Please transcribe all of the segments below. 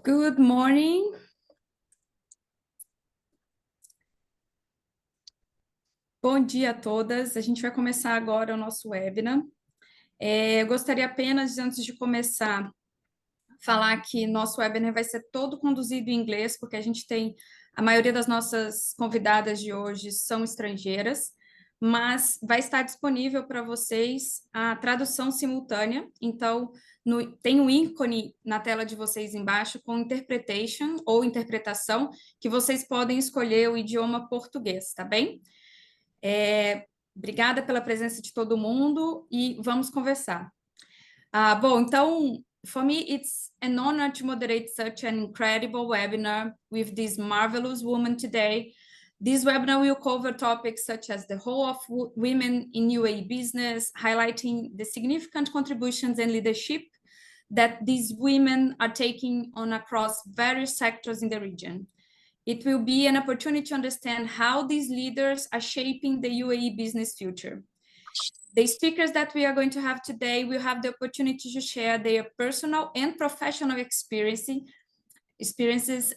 Good morning. Bom dia a todas. A gente vai começar agora o nosso webinar. Eu gostaria apenas, antes de começar, falar que nosso webinar vai ser todo conduzido em inglês, porque a maioria das nossas convidadas de hoje são estrangeiras, mas vai estar disponível para vocês a tradução simultânea. Então, tem um ícone na tela de vocês embaixo com interpretation ou interpretação, que vocês podem escolher o idioma português, tá bem? Obrigada pela presença de todo mundo e vamos conversar. Bom, então, for me, it's an honor to moderate such an incredible webinar with this marvelous woman today. This webinar will cover topics such as the role of women in UAE business, highlighting the significant contributions and leadership that these women are taking on across various sectors in the region. It will be an opportunity to understand how these leaders are shaping the UAE business future. The speakers that we are going to have today will have the opportunity to share their personal and professional experiences,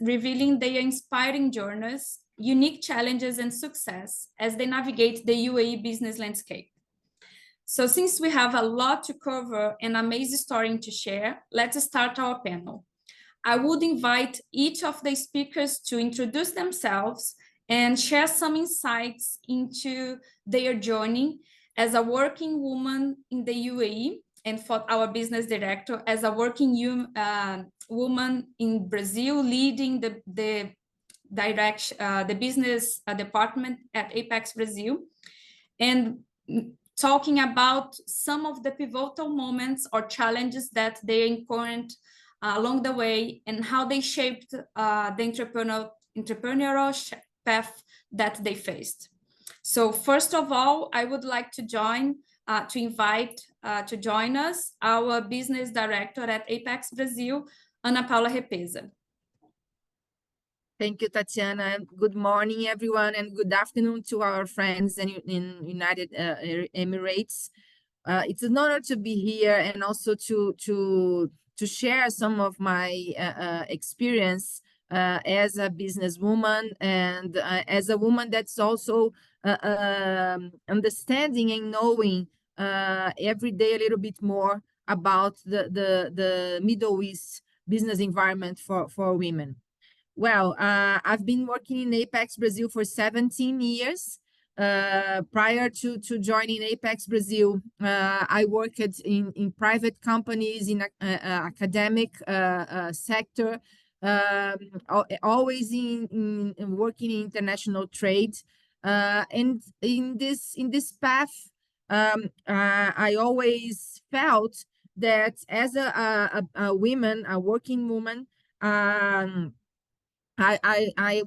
revealing their inspiring journeys, unique challenges and success as they navigate the UAE business landscape. So since we have a lot to cover and amazing story to share, let's start our panel. I would invite each of the speakers to introduce themselves and share some insights into their journey as a working woman in the UAE, and for our business director as a working woman in Brazil, leading the business department at ApexBrasil, and talking about some of the pivotal moments or challenges that they encountered along the way and how they shaped the entrepreneurial path that they faced. So first of all, I would like to invite to join us our business director at ApexBrasil, Ana Paula Repesa. Thank you, Tatiana. Good morning, everyone, and good afternoon to our friends in United Emirates. It's an honor to be here and also to share some of my experience as a businesswoman and as a woman that's also understanding and knowing every day a little bit more about the Middle East business environment for women. Well, I've been working in ApexBrasil for 17 years. Prior to joining ApexBrasil, I worked in private companies, in academic sector, always in working in international trade. And in this path, I always felt that as a woman, a working woman, I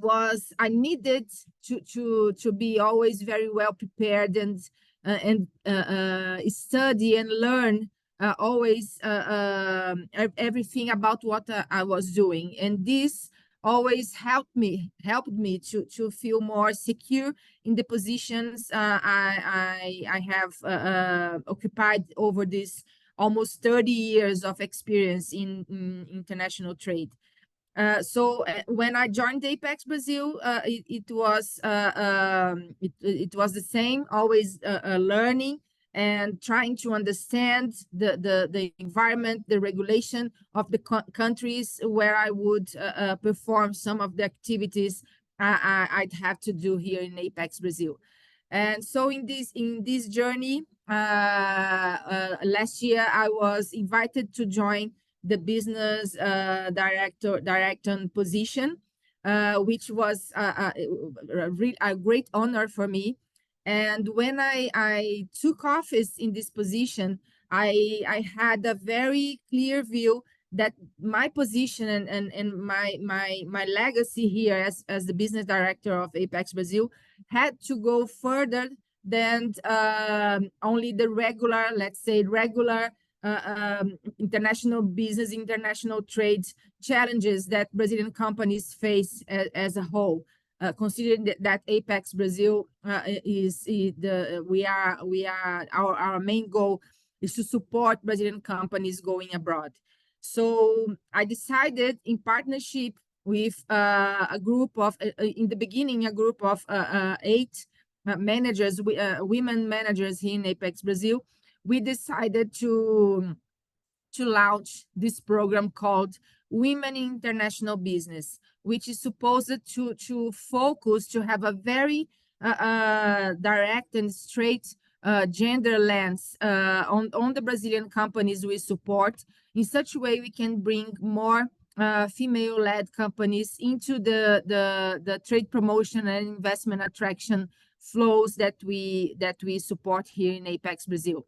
needed to be always very well prepared and study and learn always everything about what I was doing, and this always helped me to feel more secure in the positions I have occupied over this almost 30 years of experience in international trade. So when I joined ApexBrasil, it was the same, always learning and trying to understand the environment, the regulation of the countries where I would perform some of the activities I'd have to do here in ApexBrasil. And so in this journey, last year I was invited to join the business director position, which was a great honor for me. And when I took office in this position, I had a very clear view that my position and my legacy here as the business director of ApexBrasil had to go further than only the regular, let's say regular international business, international trade challenges that Brazilian companies face as a whole. Considering that ApexBrasil our main goal is to support Brazilian companies going abroad. So I decided, in partnership with a group of, in the beginning, a group of 8 managers, women managers here in ApexBrasil, we decided to launch this program called Women in International Business, which is supposed to focus, to have a very direct and straight gender lens on the Brazilian companies we support. In such a way, we can bring more female-led companies into the trade promotion and investment attraction flows that we support here in ApexBrasil.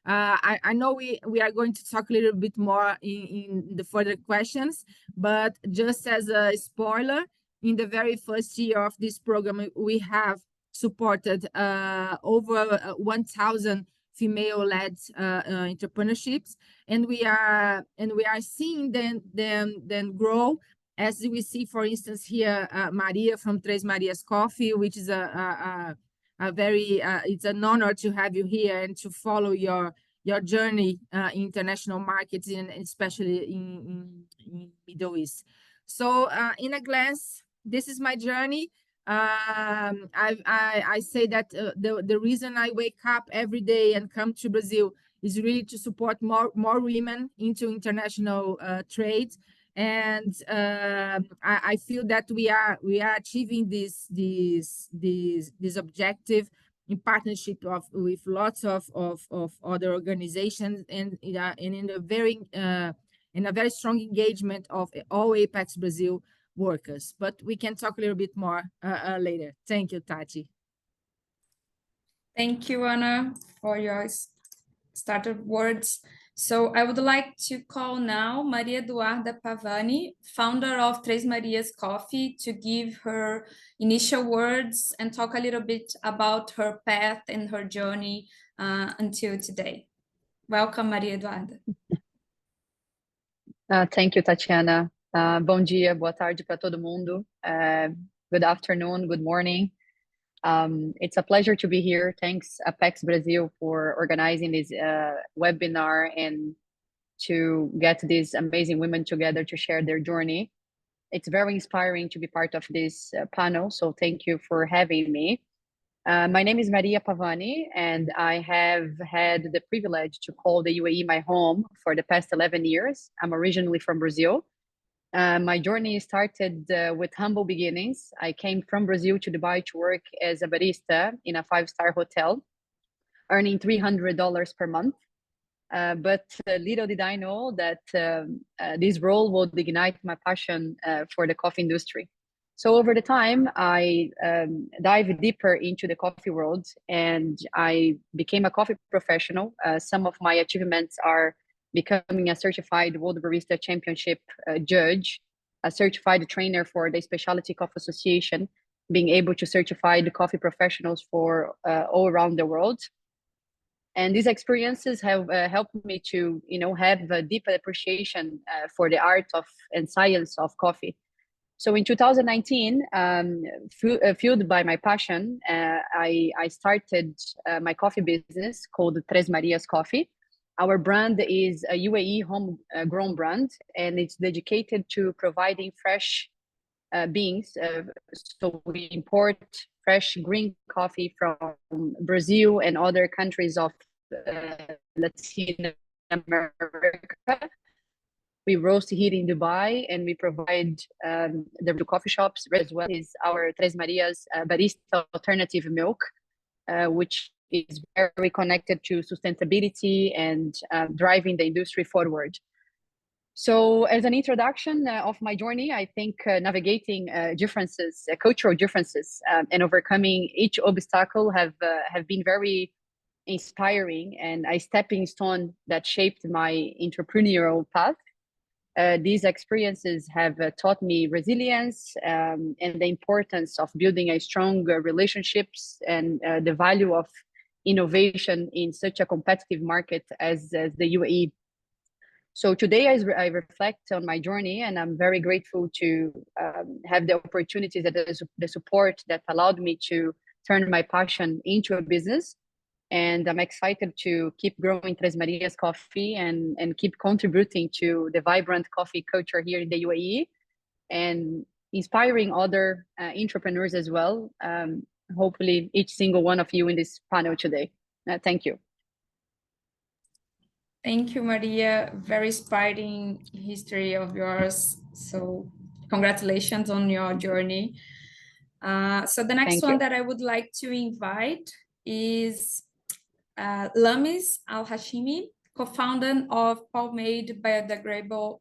I know we are going to talk a little bit more in the further questions, but just as a spoiler, in the very first year of this program, we have supported over 1,000 female-led entrepreneurships, and we are seeing them grow. As we see, for instance, here, Maria from Três Marias Coffee, which is a very it's an honor to have you here and to follow your journey in international markets, and especially in Middle East. So in a glance, this is my journey. I say that the reason I wake up every day and come to Brazil is really to support more women into international trade. And I feel that we are achieving this objective in partnership with lots of other organizations, and in a very strong engagement of all ApexBrasil workers. But we can talk a little bit more later. Thank you, Tati. Thank you, Ana, for your started words. So I would like to call now Maria Eduarda Pavani, founder of Três Marias Coffee, to give her initial words and talk a little bit about her path and her journey until today. Welcome, Maria Eduarda. Thank you, Tatiana. Bom dia, boa tarde para todo mundo. Good afternoon, good morning. It's a pleasure to be here. Thanks, ApexBrasil, for organizing this webinar and to get these amazing women together to share their journey. It's very inspiring to be part of this panel, so thank you for having me. My name is Maria Pavani, and I have had the privilege to call the UAE my home for the past 11 years. I'm originally from Brazil. My journey started with humble beginnings. I came from Brazil to Dubai to work as a barista in a 5-star hotel, earning $300 per month. But little did I know that this role would ignite my passion for the coffee industry. So over the time, I dived deeper into the coffee world, and I became a coffee professional. Some of my achievements are becoming a certified World Barista Championship judge, a certified trainer for the Specialty Coffee Association, being able to certify the coffee professionals for all around the world. And these experiences have helped me to, have a deeper appreciation for the art of and science of coffee. So in 2019, fueled by my passion, I started my coffee business called Três Marias Coffee. Our brand is a UAE homegrown brand, and it's dedicated to providing fresh beans. So we import fresh green coffee from Brazil and other countries of Latin America. We roast here in Dubai, and we provide the coffee shops, as well as our Três Marias barista alternative milk, which is very connected to sustainability and driving the industry forward. So as an introduction of my journey, I think navigating differences, cultural differences, and overcoming each obstacle have been very inspiring and a stepping stone that shaped my entrepreneurial path. These experiences have taught me resilience and the importance of building a strong relationships and the value of innovation in such a competitive market as the UAE. So today I reflect on my journey, and I'm very grateful to have the opportunities, that the support that allowed me to turn my passion into a business. And I'm excited to keep growing Tres Marias Coffee and keep contributing to the vibrant coffee culture here in the UAE, and inspiring other entrepreneurs as well. Hopefully, each single one of you in this panel today. Thank you. Thank you, Maria. Very inspiring history of yours. So congratulations on your journey. So the next one that I would like to invite is Lamis Al-Hashimi, co-founder of Palmade biodegradable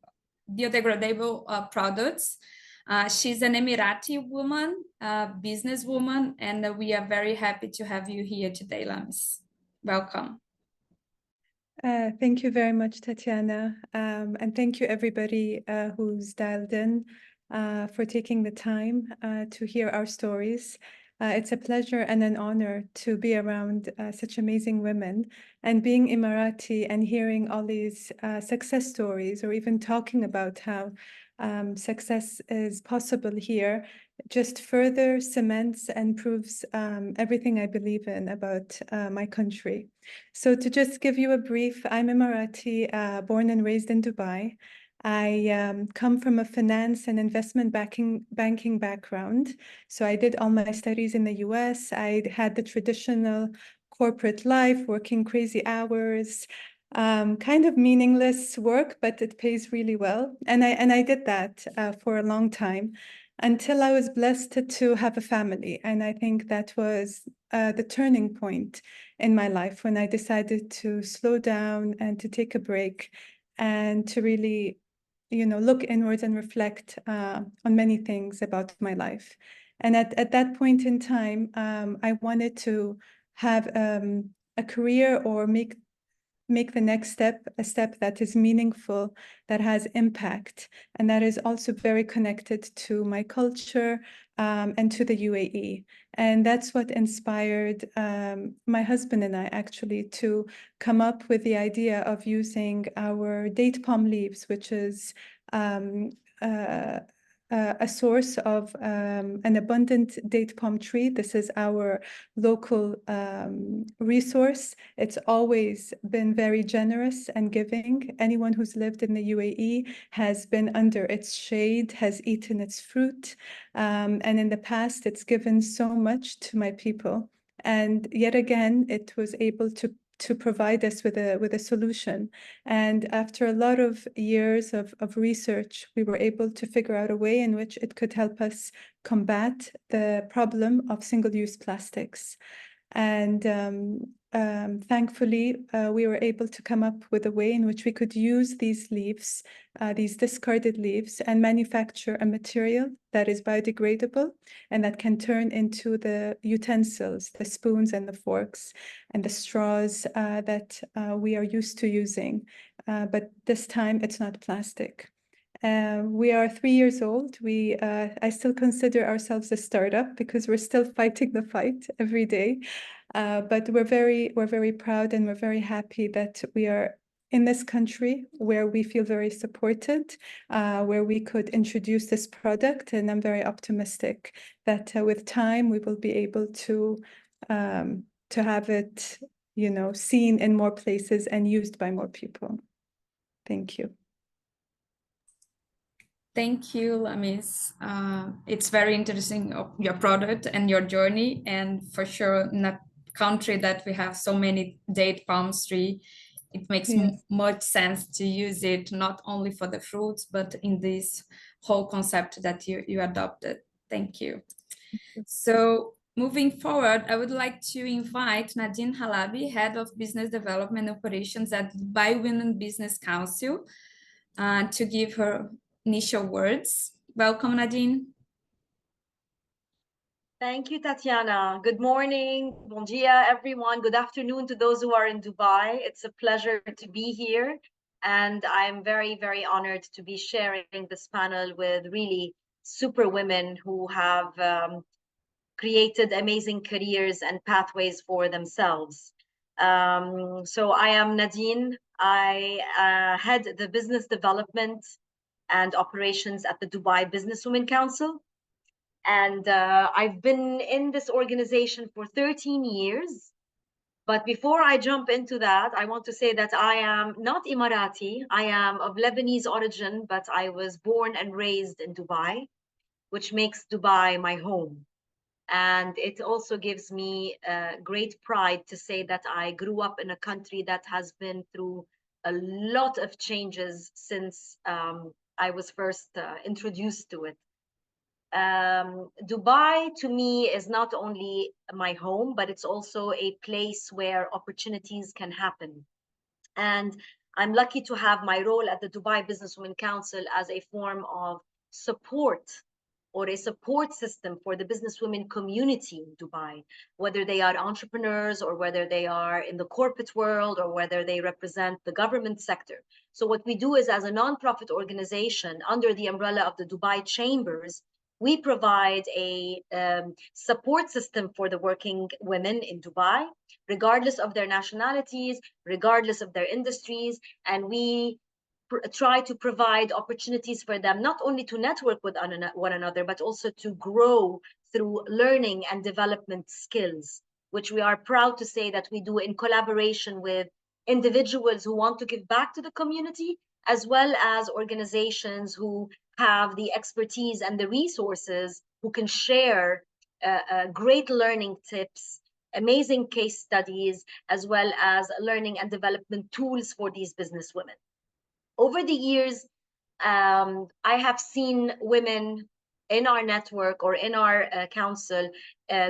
products. She's an Emirati woman, businesswoman, and we are very happy to have you here today, Lamis. Welcome. Thank you very much, Tatiana. And thank you, everybody who's dialed in for taking the time to hear our stories. It's a pleasure and an honor to be around such amazing women, and being Emirati and hearing all these success stories, or even talking about how success is possible here, just further cements and proves everything I believe in about my country. So to just give you a brief, I'm Emirati, born and raised in Dubai. I come from a finance and investment banking background. So I did all my studies in the US. I had the traditional corporate life, working crazy hours, kind of meaningless work, but it pays really well. And I did that for a long time, until I was blessed to have a family. And I think that was the turning point in my life, when I decided to slow down and to take a break and to really, look inwards and reflect on many things about my life. And at that point in time, I wanted to have a career, or make the next step a step that is meaningful, that has impact, and that is also very connected to my culture and to the UAE. And that's what inspired my husband and I, actually, to come up with the idea of using our date palm leaves, which is a source of an abundant date palm tree. This is our local resource. It's always been very generous and giving. Anyone who's lived in the UAE has been under its shade, has eaten its fruit. And in the past, it's given so much to my people. And yet again, it was able to provide us with a solution. And after a lot of years of research, we were able to figure out a way in which it could help us combat the problem of single-use plastics. And thankfully, we were able to come up with a way in which we could use these leaves, these discarded leaves, and manufacture a material that is biodegradable and that can turn into the utensils, the spoons and the forks and the straws that we are used to using. But this time, it's not plastic. We are 3 years old. I still consider ourselves a startup, because we're still fighting the fight every day. But we're very proud, and we're very happy that we are in this country where we feel very supported, where we could introduce this product. And I'm very optimistic that with time we will be able to have it, seen in more places and used by more people. Thank you. Thank you, Lamis. It's very interesting, your product and your journey, and for sure in a country that we have so many date palm trees, it makes much sense to use it not only for the fruits, but in this whole concept that you adopted. Thank you. So moving forward, I would like to invite Nadine Halabi, Head of Business Development Operations at Dubai Women Business Council, to give her initial words. Welcome, Nadine. Thank you, Tatiana. Good morning, bon dia, everyone. Good afternoon to those who are in Dubai. It's a pleasure to be here. And I'm very, very honored to be sharing this panel with really super women who have created amazing careers and pathways for themselves. So I am Nadine. I head the business development and operations at the Dubai Businesswomen Council. And I've been in this organization for 13 years, But before I jump into that, I want to say that I am not Emirati. I am of Lebanese origin, but I was born and raised in Dubai, which makes Dubai my home. And it also gives me great pride to say that I grew up in a country that has been through a lot of changes since I was first introduced to it. Dubai to me is not only my home, but it's also a place where opportunities can happen. And I'm lucky to have my role at the Dubai Businesswomen Council as a form of support or a support system for the businesswomen community in Dubai, whether they are entrepreneurs or whether they are in the corporate world or whether they represent the government sector. So what we do is, as a nonprofit organization under the umbrella of the Dubai Chambers, we provide a support system for the working women in Dubai, regardless of their nationalities, regardless of their industries, and we try to provide opportunities for them not only to network with one another, but also to grow through learning and development skills, which we are proud to say that we do in collaboration with individuals who want to give back to the community, as well as organizations who have the expertise and the resources, who can share great learning tips, amazing case studies, as well as learning and development tools for these business women. Over the years, I have seen women in our network or in our council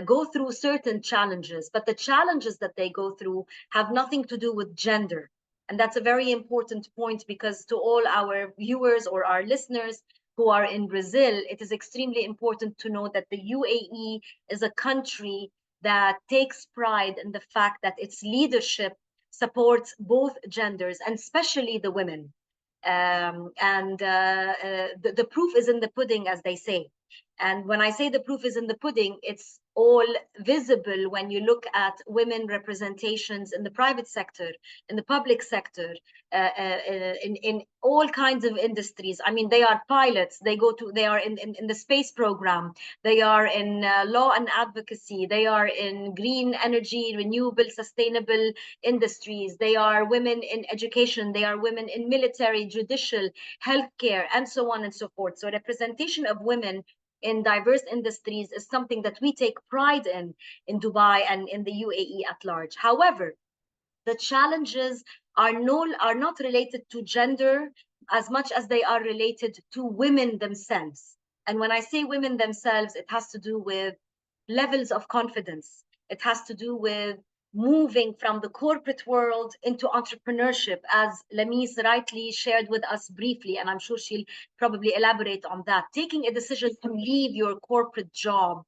go through certain challenges, but the challenges that they go through have nothing to do with gender. And that's a very important point, because to all our viewers or our listeners who are in Brazil, it is extremely important to know that the UAE is a country that takes pride in the fact that its leadership supports both genders, and especially the women. The proof is in the pudding, as they say. And when I say the proof is in the pudding, it's all visible when you look at women representations in the private sector, in the public sector, in all kinds of industries. I mean, they are pilots, they are in the space program, they are in law and advocacy, they are in green energy, renewable, sustainable industries, they are women in education, they are women in military, judicial, healthcare, and so on and so forth. So representation of women in diverse industries is something that we take pride in Dubai and in the UAE at large. However, the challenges are not related to gender as much as they are related to women themselves. And when I say women themselves, it has to do with levels of confidence. It has to do with moving from the corporate world into entrepreneurship, as Lamise rightly shared with us briefly, and I'm sure she'll probably elaborate on that. Taking a decision to leave your corporate job,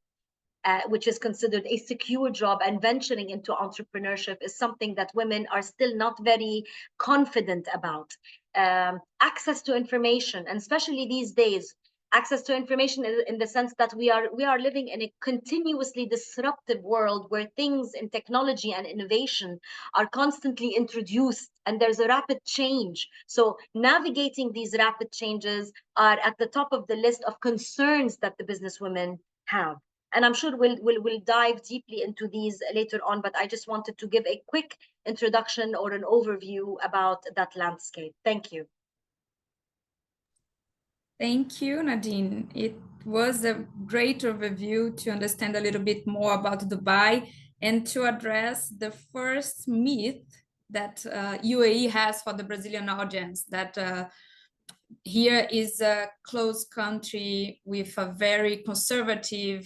which is considered a secure job, and venturing into entrepreneurship is something that women are still not very confident about. Access to information, and especially these days, access to information in the sense that we are living in a continuously disruptive world where things in technology and innovation are constantly introduced, and there's a rapid change. So navigating these rapid changes are at the top of the list of concerns that the businesswomen have. And I'm sure we'll dive deeply into these later on, but I just wanted to give a quick introduction or an overview about that landscape. Thank you. Thank you, Nadine. It was a great overview to understand a little bit more about Dubai and to address the first myth that UAE has for the Brazilian audience, that here is a closed country with a very conservative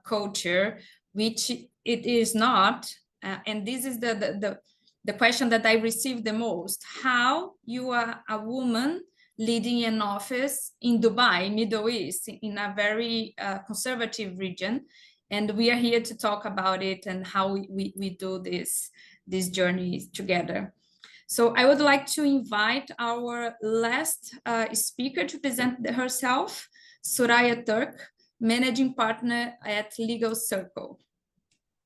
culture, which it is not. And this is the question that I receive the most. How you are a woman leading an office in Dubai, Middle East, in a very conservative region. And we are here to talk about it and how we do this journey together. So I would like to invite our last speaker to present herself, Soraya Turk, Managing Partner at Legal Circle.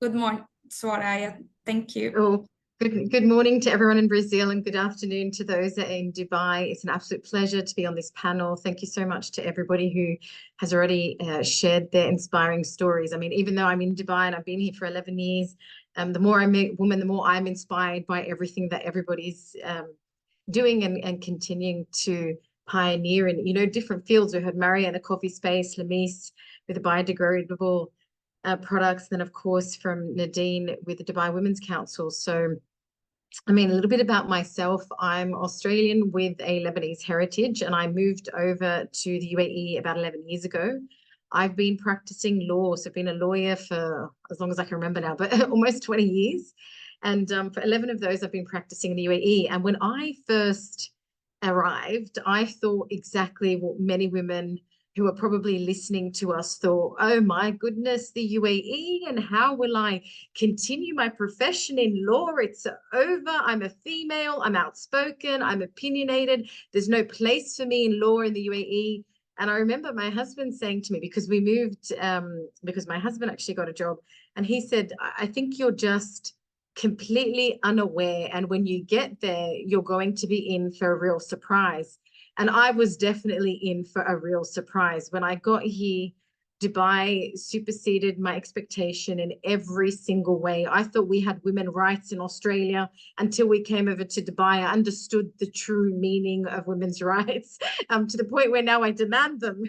Good morning, Soraya. Thank you. Oh, Good morning to everyone in Brazil and good afternoon to those that are in Dubai. It's an absolute pleasure to be on this panel. Thank you so much to everybody who has already shared their inspiring stories. I mean, even though I'm in Dubai and I've been here for 11 years, the more I meet women, the more I'm inspired by everything that everybody's doing and continuing to pioneer in, you know, different fields. We had Maria in the coffee space, Lamise with the biodegradable products, then of course from Nadine with the Dubai Women's Council. So I mean, a little bit about myself. I'm Australian with a Lebanese heritage, and I moved over to the UAE about 11 years ago. I've been practicing law, so I've been a lawyer for as long as I can remember now, but almost 20 years. And for 11 of those, I've been practicing in the UAE. And when I first arrived, I thought exactly what many women who are probably listening to us thought, oh my goodness, the UAE, and how will I continue my profession in law? It's over. I'm a female, I'm outspoken, I'm opinionated. There's no place for me in law in the UAE. And I remember my husband saying to me, because we moved, because my husband actually got a job, and he said, I think you're just completely unaware. And when you get there, you're going to be in for a real surprise. And I was definitely in for a real surprise. When I got here, Dubai superseded my expectation in every single way. I thought we had women's rights in Australia until we came over to Dubai. I understood the true meaning of women's rights to the point where now I demand them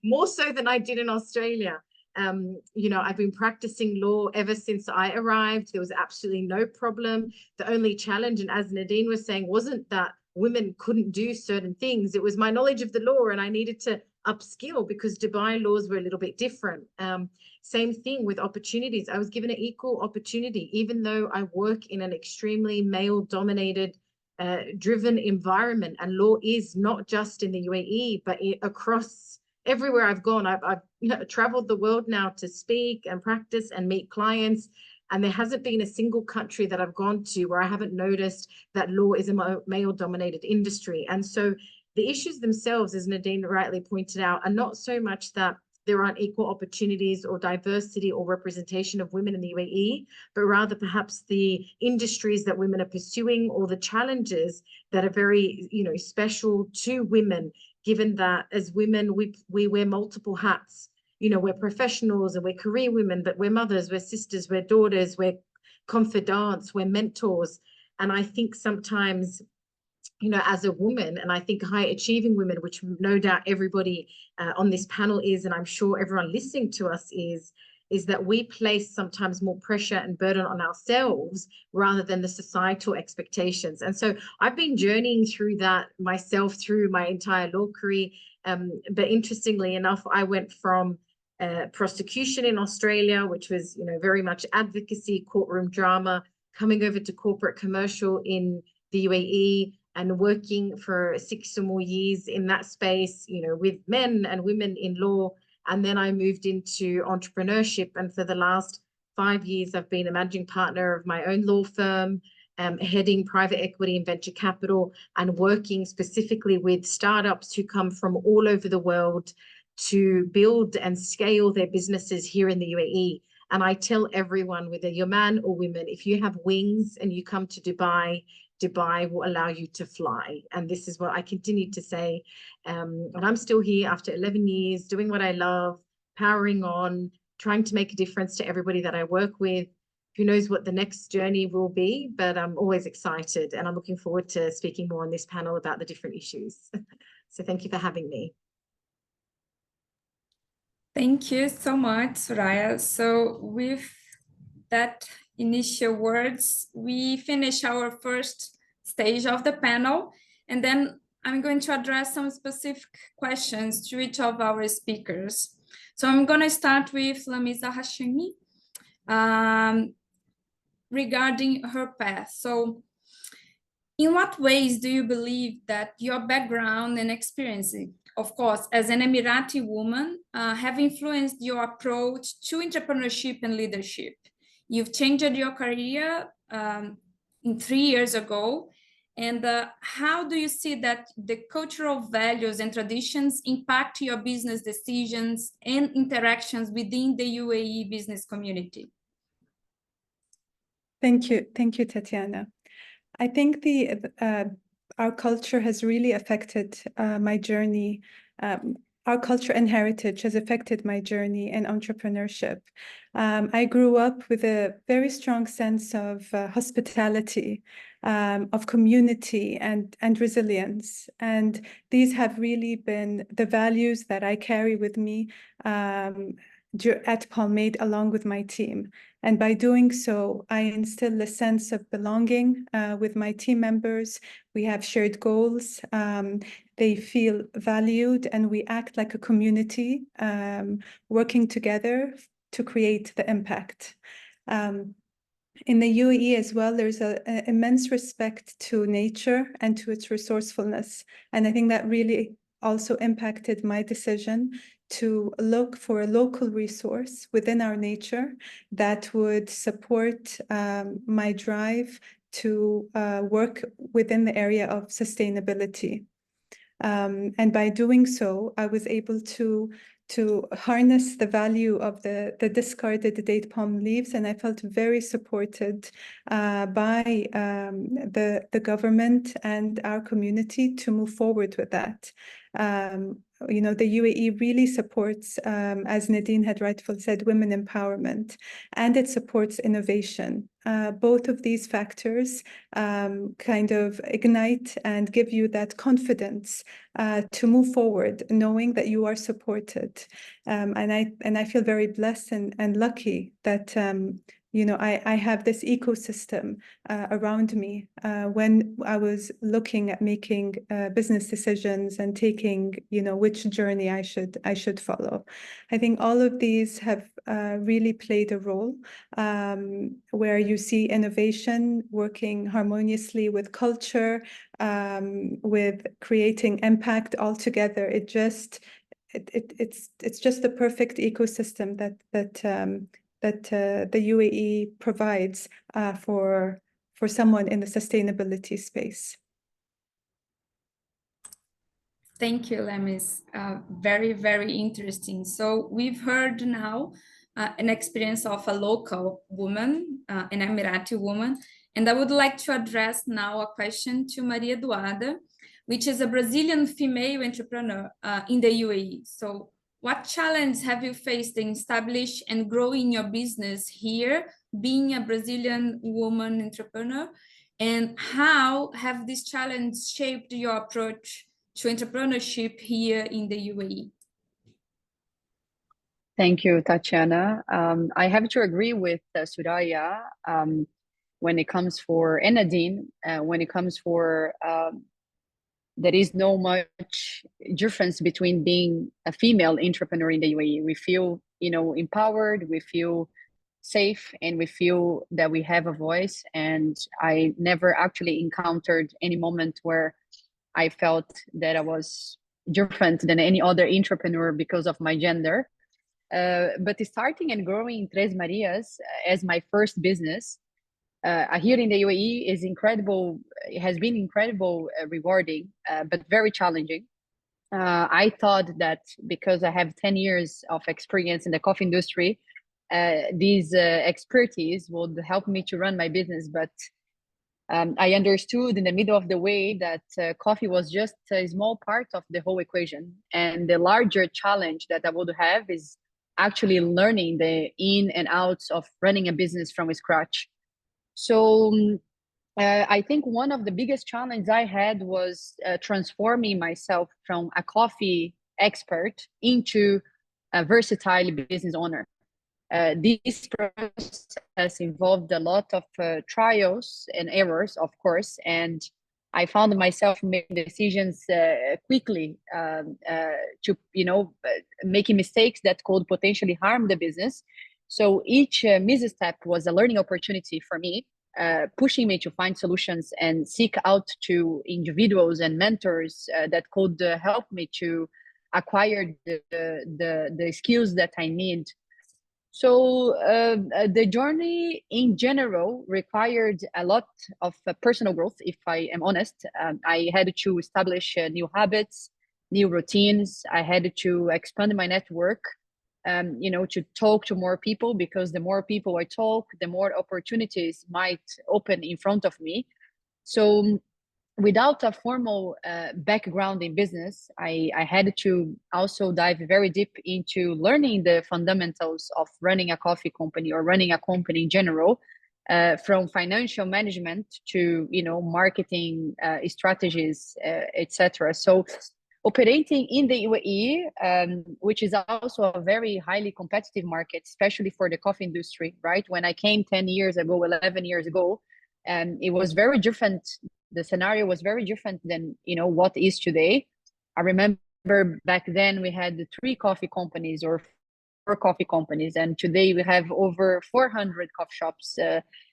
more so than I did in Australia. You know, I've been practicing law ever since I arrived. There was absolutely no problem. The only challenge, and as Nadine was saying, wasn't that women couldn't do certain things. It was my knowledge of the law, and I needed to upskill because Dubai laws were a little bit different. Same thing with opportunities. I was given an equal opportunity, even though I work in an extremely male-dominated, driven environment. And law is not just in the UAE, but across everywhere I've gone. I've traveled the world now to speak and practice and meet clients. And there hasn't been a single country that I've gone to where I haven't noticed that law is a male-dominated industry. And so the issues themselves, as Nadine rightly pointed out, are not so much that there aren't equal opportunities or diversity or representation of women in the UAE, but rather perhaps the industries that women are pursuing or the challenges that are very, you know, special to women, given that as women, we wear multiple hats. You know, we're professionals and we're career women, but we're mothers, we're sisters, we're daughters, we're confidants, we're mentors. And I think sometimes, you know, as a woman, and I think high achieving women, which no doubt everybody on this panel is, and I'm sure everyone listening to us is that we place sometimes more pressure and burden on ourselves rather than the societal expectations. And so I've been journeying through that myself through my entire law career. But interestingly enough, I went from prosecution in Australia, which was, you know, very much advocacy, courtroom drama, coming over to corporate commercial in the UAE and working for 6 or more years in that space, you know, with men and women in law. And then I moved into entrepreneurship. And for the last 5 years, I've been a managing partner of my own law firm, heading private equity and venture capital, and working specifically with startups who come from all over the world to build and scale their businesses here in the UAE. And I tell everyone, whether you're man or women, if you have wings and you come to Dubai, Dubai will allow you to fly. And this is what I continue to say. And I'm still here after 11 years, doing what I love, powering on, trying to make a difference to everybody that I work with. Who knows what the next journey will be, but I'm always excited. And I'm looking forward to speaking more on this panel about the different issues. So thank you for having me. Thank you so much, Soraya. So with that initial words, we finish our first stage of the panel, and then I'm going to address some specific questions to each of our speakers. So I'm going to start with Lamisa Hashimi regarding her path. So in what ways do you believe that your background and experience, of course, as an Emirati woman, have influenced your approach to entrepreneurship and leadership? You've changed your career 3 years ago. And how do you see that the cultural values and traditions impact your business decisions and interactions within the UAE business community? Thank you, Tatiana. I think our culture has really affected my journey. Our culture and heritage has affected my journey in entrepreneurship. I grew up with a very strong sense of hospitality, of community and resilience. And these have really been the values that I carry with me at Palmade along with my team. And by doing so, I instill a sense of belonging with my team members. We have shared goals. They feel valued, and we act like a community, working together to create the impact. In the UAE as well, there's an immense respect to nature and to its resourcefulness. And I think that really also impacted my decision to look for a local resource within our nature that would support my drive to work within the area of sustainability. And by doing so, I was able to harness the value of the discarded date palm leaves, and I felt very supported by the government and our community to move forward with that. You know, the UAE really supports, as Nadine had rightfully said, women empowerment, and it supports innovation. Both of these factors kind of ignite and give you that confidence to move forward, knowing that you are supported. And I feel very blessed and lucky that you know, I have this ecosystem around me when I was looking at making business decisions and taking, you know, which journey I should follow. I think all of these have really played a role where you see innovation working harmoniously with culture, with creating impact all together. It's just the perfect ecosystem that the UAE provides for someone in the sustainability space. Thank you, Lemis. Very, very interesting. So we've heard now an experience of a local woman, an Emirati woman, and I would like to address now a question to Maria Eduarda, which is a Brazilian female entrepreneur in the UAE. So what challenge have you faced in establish and growing your business here, being a Brazilian woman entrepreneur? And how have these challenges shaped your approach to entrepreneurship here in the UAE? Thank you, Tatiana. I have to agree with Suraya when it comes for, and Nadine, when it comes for there is no much difference between being a female entrepreneur in the UAE. We feel, you know, empowered, we feel safe, and we feel that we have a voice. And I never actually encountered any moment where I felt that I was different than any other entrepreneur because of my gender. But starting and growing Tres Marias as my first business here in the UAE is incredible. It has been incredible, rewarding, but very challenging. I thought that because I have 10 years of experience in the coffee industry, these expertise would help me to run my business. But I understood in the middle of the way that coffee was just a small part of the whole equation. And the larger challenge that I would have is actually learning the in and outs of running a business from scratch. So I think one of the biggest challenges I had was transforming myself from a coffee expert into a versatile business owner. This process involved a lot of trials and errors, of course, and I found myself making decisions quickly to, you know, making mistakes that could potentially harm the business. So each misstep was a learning opportunity for me, pushing me to find solutions and seek out to individuals and mentors that could help me to acquire the skills that I need. So the journey in general required a lot of personal growth, if I am honest. I had to establish new habits, new routines. I had to expand my network. you know, to talk to more people, because the more people I talk, the more opportunities might open in front of me. So without a formal background in business, I had to also dive very deep into learning the fundamentals of running a coffee company or running a company in general, from financial management to, you know, marketing strategies, etc. So operating in the UAE, which is also a very highly competitive market, especially for the coffee industry, right? When I came 10 years ago, 11 years ago, it was very different. The scenario was very different than, you know, what is today. I remember back then we had 3 coffee companies or 4 coffee companies, and today we have over 400 coffee shops,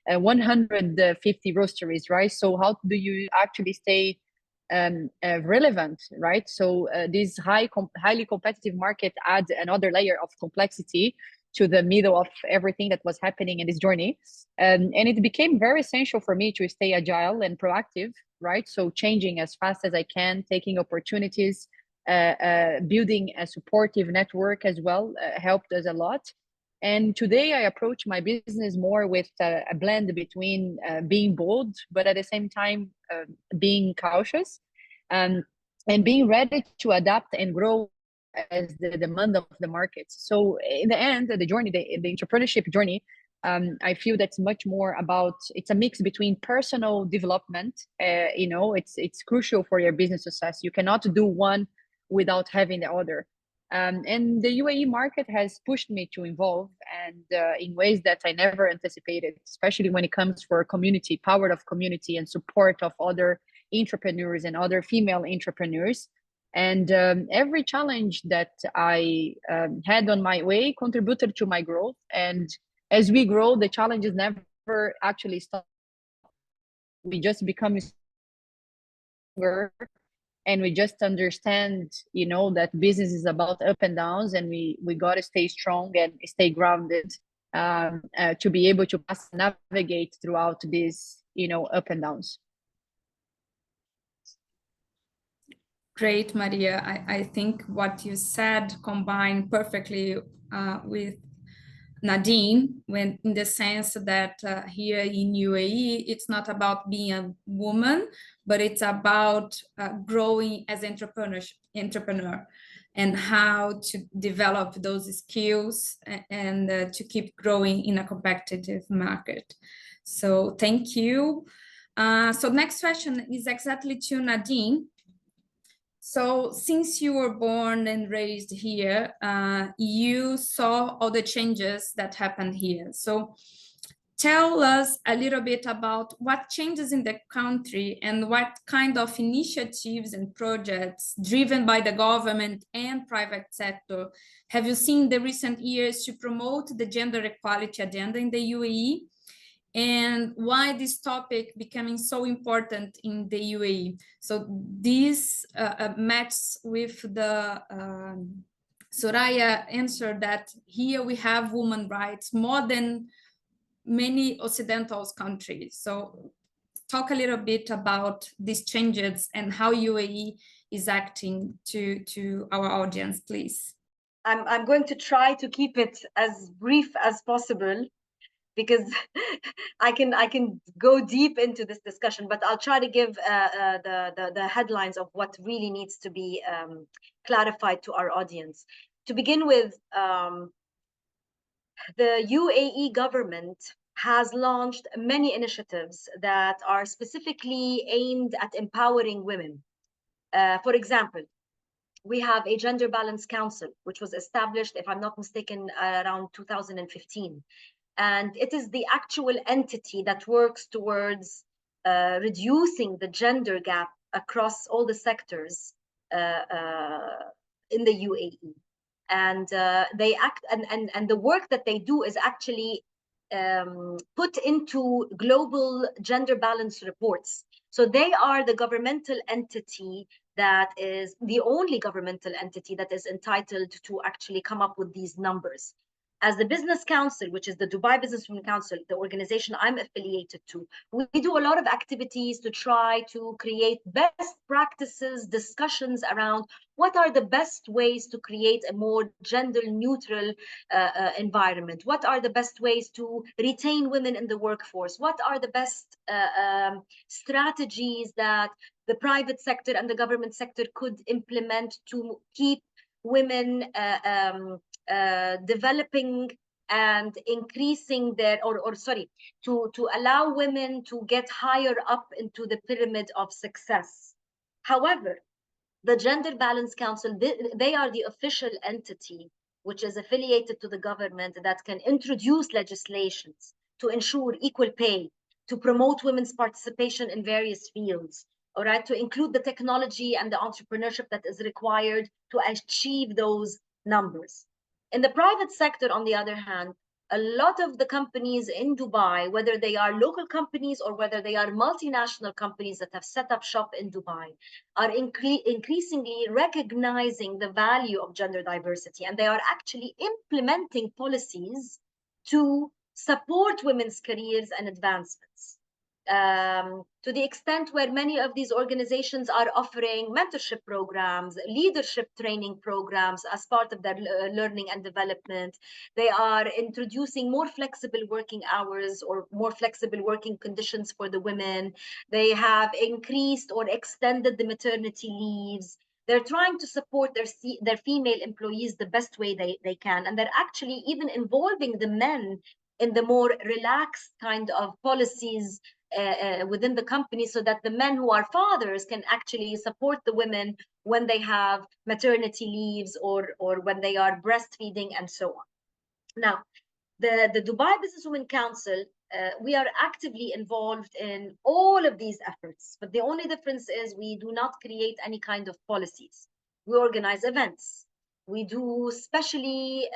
150 roasteries, right? So how do you actually stay relevant, right? So this highly competitive market adds another layer of complexity to the middle of everything that was happening in this journey. And it became very essential for me to stay agile and proactive, right? So changing as fast as I can, taking opportunities, building a supportive network as well helped us a lot. And today I approach my business more with a blend between being bold, but at the same time being cautious, and being ready to adapt and grow as the demand of the market. So in the end, the journey, the entrepreneurship journey, I feel that's much more about, it's a mix between personal development, you know, it's crucial for your business success. You cannot do one without having the other. And the UAE market has pushed me to evolve, and in ways that I never anticipated, especially when it comes for community, power of community and support of other entrepreneurs and other female entrepreneurs. And every challenge that I had on my way contributed to my growth. And as we grow, the challenges never actually stop. We just become stronger, and we just understand, you know, that business is about up and downs, and we got to stay strong and stay grounded to be able to navigate throughout these, you know, up and downs. Great, Maria. I think what you said combined perfectly with Nadine, when in the sense that here in UAE, it's not about being a woman, but it's about growing as entrepreneur and how to develop those skills and to keep growing in a competitive market. So thank you. So next question is exactly to Nadine. So since you were born and raised here, you saw all the changes that happened here. So tell us a little bit about what changes in the country and what kind of initiatives and projects driven by the government and private sector have you seen in the recent years to promote the gender equality agenda in the UAE? And why this topic becoming so important in the UAE. So this matches with the Soraya answer that here we have women's rights more than many Occidental countries. So talk a little bit about these changes and how UAE is acting to our audience, please. I'm going to try to keep it as brief as possible, because I can go deep into this discussion, but I'll try to give the headlines of what really needs to be clarified to our audience. To begin with, the UAE government has launched many initiatives that are specifically aimed at empowering women. For example, we have a gender balance council, which was established, if I'm not mistaken, around 2015. And it is the actual entity that works towards reducing the gender gap across all the sectors in the UAE. And they act, and the work that they do is actually put into global gender balance reports. So they are the governmental entity that is the only governmental entity that is entitled to actually come up with these numbers. As the Business Council, which is the Dubai Business Women Council, the organization I'm affiliated to, we do a lot of activities to try to create best practices, discussions around what are the best ways to create a more gender neutral environment. What are the best ways to retain women in the workforce? What are the best strategies that the private sector and the government sector could implement to keep women developing and increasing their, to allow women to get higher up into the pyramid of success. However, the Gender Balance Council, they are the official entity which is affiliated to the government that can introduce legislations to ensure equal pay, to promote women's participation in various fields, all right, to include the technology and the entrepreneurship that is required to achieve those numbers. In the private sector, on the other hand, a lot of the companies in Dubai, whether they are local companies or whether they are multinational companies that have set up shop in Dubai, are increasingly recognizing the value of gender diversity, and they are actually implementing policies to support women's careers and advancements. To the extent where many of these organizations are offering mentorship programs, leadership training programs as part of their learning and development. They are introducing more flexible working hours or more flexible working conditions for the women. They have increased or extended the maternity leaves. They're trying to support their female employees the best way they can. And they're actually even involving the men in the more relaxed kind of policies within the company, so that the men who are fathers can actually support the women when they have maternity leaves or when they are breastfeeding and so on. Now, the Dubai Business Women Council, we are actively involved in all of these efforts, but the only difference is we do not create any kind of policies. We organize events. We do specially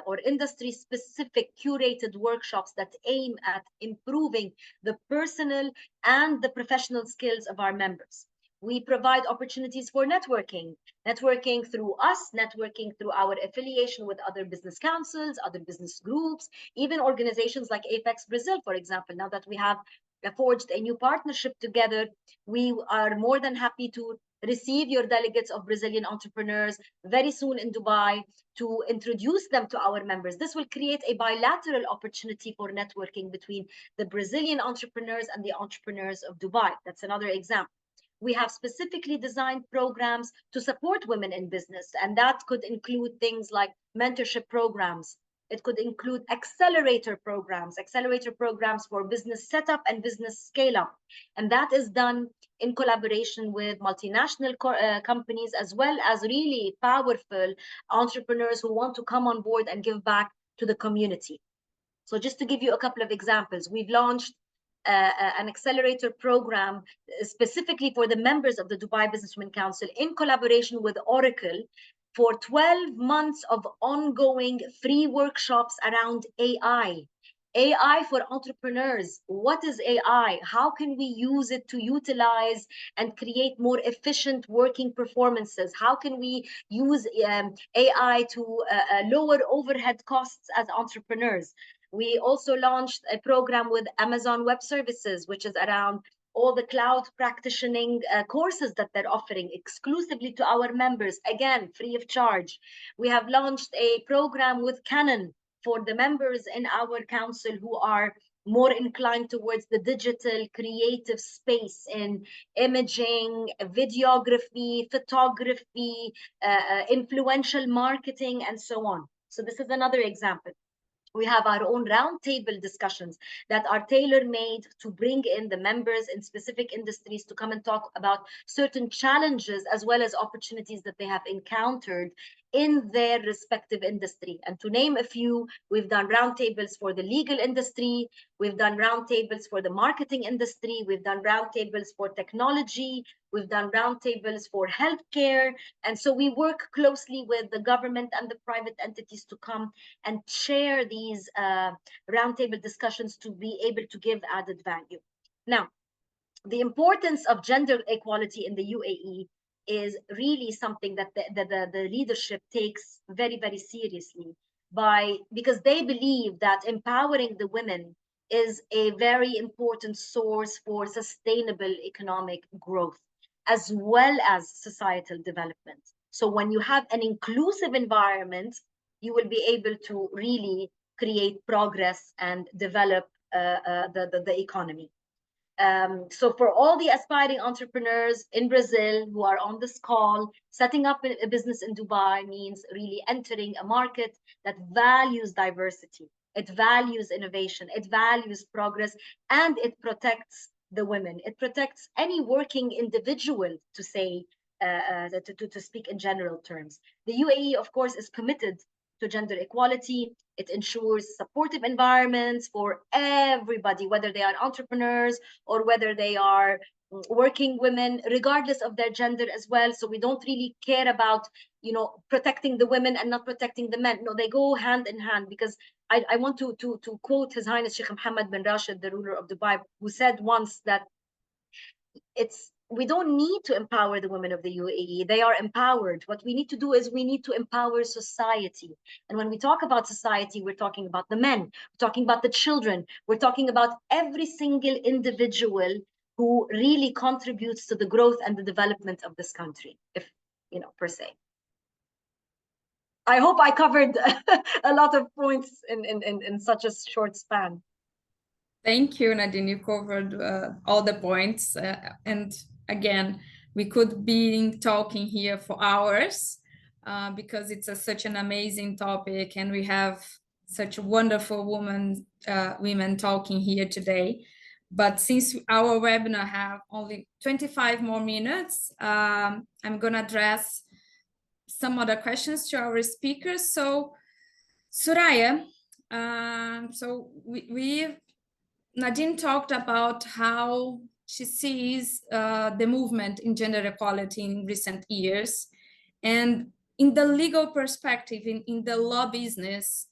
or industry-specific curated workshops that aim at improving the personal and the professional skills of our members. We provide opportunities for networking through us, networking through our affiliation with other business councils, other business groups, even organizations like ApexBrasil, for example. Now that we have forged a new partnership together, we are more than happy to receive your delegates of Brazilian entrepreneurs very soon in Dubai to introduce them to our members. This will create a bilateral opportunity for networking between the Brazilian entrepreneurs and the entrepreneurs of Dubai. That's another example. We have specifically designed programs to support women in business, and that could include things like mentorship programs. It could include accelerator programs for business setup and business scale up. And that is done in collaboration with multinational companies, as well as really powerful entrepreneurs who want to come on board and give back to the community. So just to give you a couple of examples, we've launched an accelerator program specifically for the members of the Dubai Business Women Council in collaboration with Oracle for 12 months of ongoing free workshops around AI. AI for entrepreneurs. What is AI? How can we use it to utilize and create more efficient working performances? How can we use AI to lower overhead costs as entrepreneurs? We also launched a program with Amazon Web Services, which is around all the cloud practicing courses that they're offering exclusively to our members, again, free of charge. We have launched a program with Canon for the members in our council who are more inclined towards the digital creative space in imaging, videography, photography, influential marketing, and so on. So this is another example. We have our own roundtable discussions that are tailor-made to bring in the members in specific industries to come and talk about certain challenges as well as opportunities that they have encountered in their respective industry. And to name a few, we've done roundtables for the legal industry, we've done roundtables for the marketing industry, we've done roundtables for technology, we've done roundtables for healthcare. And so we work closely with the government and the private entities to come and share these roundtable discussions to be able to give added value. Now, the importance of gender equality in the UAE is really something that the leadership takes very, very seriously. because they believe that empowering the women is a very important source for sustainable economic growth, as well as societal development. So when you have an inclusive environment, you will be able to really create progress and develop the economy. So for all the aspiring entrepreneurs in Brazil who are on this call, setting up a business in Dubai means really entering a market that values diversity, it values innovation, it values progress, and it protects the women. It protects any working individual, to say, to speak in general terms. The UAE, of course, is committed to gender equality. It ensures supportive environments for everybody, whether they are entrepreneurs or whether they are working women, regardless of their gender as well. So we don't really care about, protecting the women and not protecting the men. No, they go hand in hand, because I want to quote His Highness Sheikh Mohammed bin Rashid, the ruler of Dubai, who said once that we don't need to empower the women of the UAE. They are empowered. What we need to do is we need to empower society. And when we talk about society, we're talking about the men, we're talking about the children, we're talking about every single individual who really contributes to the growth and the development of this country, if, per se. I hope I covered a lot of points in such a short span. Thank you, Nadine. You covered all the points. And again, we could be talking here for hours because it's such an amazing topic, and we have such wonderful women talking here today. But since our webinar have only 25 more minutes, I'm going to address some other questions to our speakers. So, Soraya, Nadine talked about how she sees the movement in gender equality in recent years. And in the legal perspective, in the law business,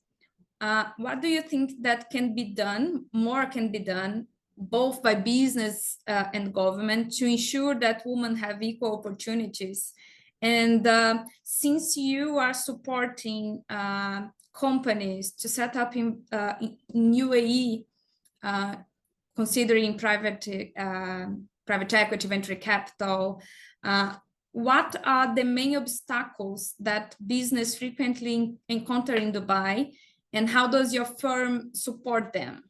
what do you think that can be done, more can be done, both by business and government, to ensure that women have equal opportunities? And since you are supporting companies to set up in UAE, considering private equity, venture capital, what are the main obstacles that business frequently encounter in Dubai, and how does your firm support them?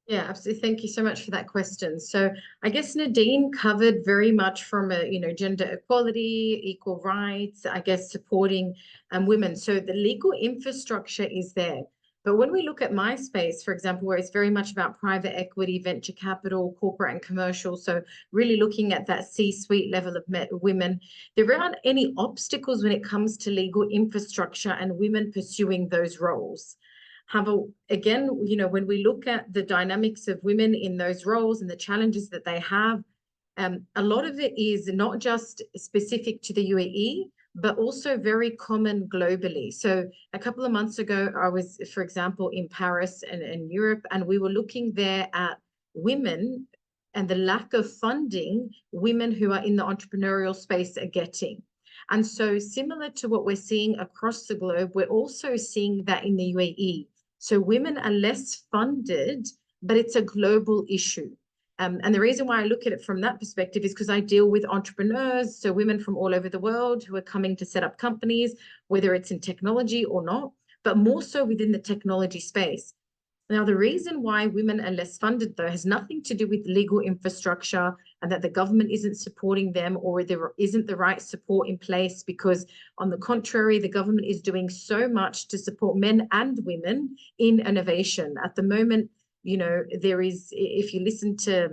Yeah, absolutely. Thank you so much for that question. So I guess Nadine covered very much from a, gender equality, equal rights, I guess supporting women. So the legal infrastructure is there. But when we look at my space, for example, where it's very much about private equity, venture capital, corporate and commercial, so really looking at that C-suite level of women, there aren't any obstacles when it comes to legal infrastructure and women pursuing those roles. However, again, when we look at the dynamics of women in those roles and the challenges that they have, a lot of it is not just specific to the UAE, but also very common globally. So a couple of months ago, I was, for example, in Paris and in Europe, and we were looking there at women and the lack of funding women who are in the entrepreneurial space are getting. And so similar to what we're seeing across the globe, we're also seeing that in the UAE. So women are less funded, but it's a global issue. And the reason why I look at it from that perspective is because I deal with entrepreneurs, so women from all over the world who are coming to set up companies, whether it's in technology or not, but more so within the technology space. Now, the reason why women are less funded, though, has nothing to do with legal infrastructure and that the government isn't supporting them or there isn't the right support in place, because on the contrary, the government is doing so much to support men and women in innovation. At the moment, there is, if you listen to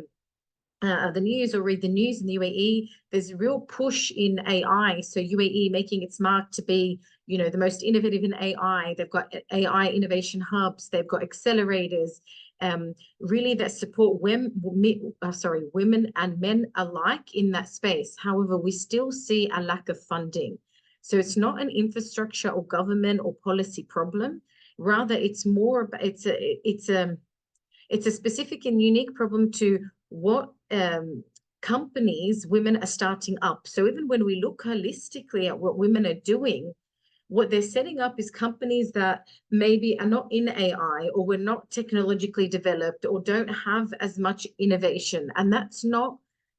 the news or read the news in the UAE, there's a real push in AI. So UAE making its mark to be, the most innovative in AI. They've got AI innovation hubs. They've got accelerators, really that support women and men alike in that space. However, we still see a lack of funding. So it's not an infrastructure or government or policy problem. Rather, it's more, it's a specific and unique problem to what companies women are starting up. So even when we look holistically at what women are doing, what they're setting up is companies that maybe are not in AI or were not technologically developed or don't have as much innovation. And that's not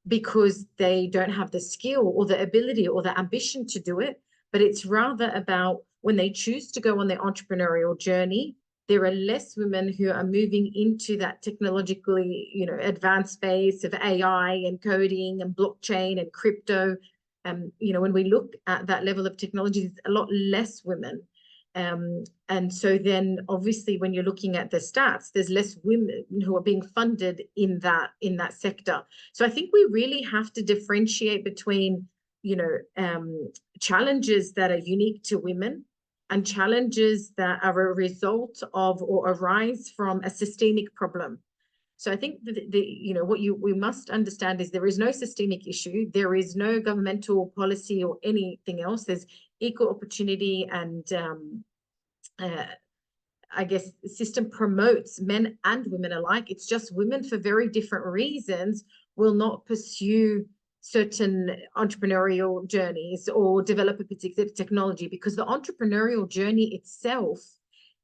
because they don't have the skill or the ability or the ambition to do it, but it's rather about when they choose to go on their entrepreneurial journey, there are less women who are moving into that technologically, advanced space of AI and coding and blockchain and crypto. When we look at that level of technology, there's a lot less women. And so then obviously when you're looking at the stats, there's less women who are being funded in that sector. So I think we really have to differentiate between, challenges that are unique to women and challenges that are a result of or arise from a systemic problem. So I think that we must understand is there is no systemic issue. There is no governmental policy or anything else. There's equal opportunity, and I guess the system promotes men and women alike. It's just women for very different reasons will not pursue certain entrepreneurial journeys or develop a particular technology, because the entrepreneurial journey itself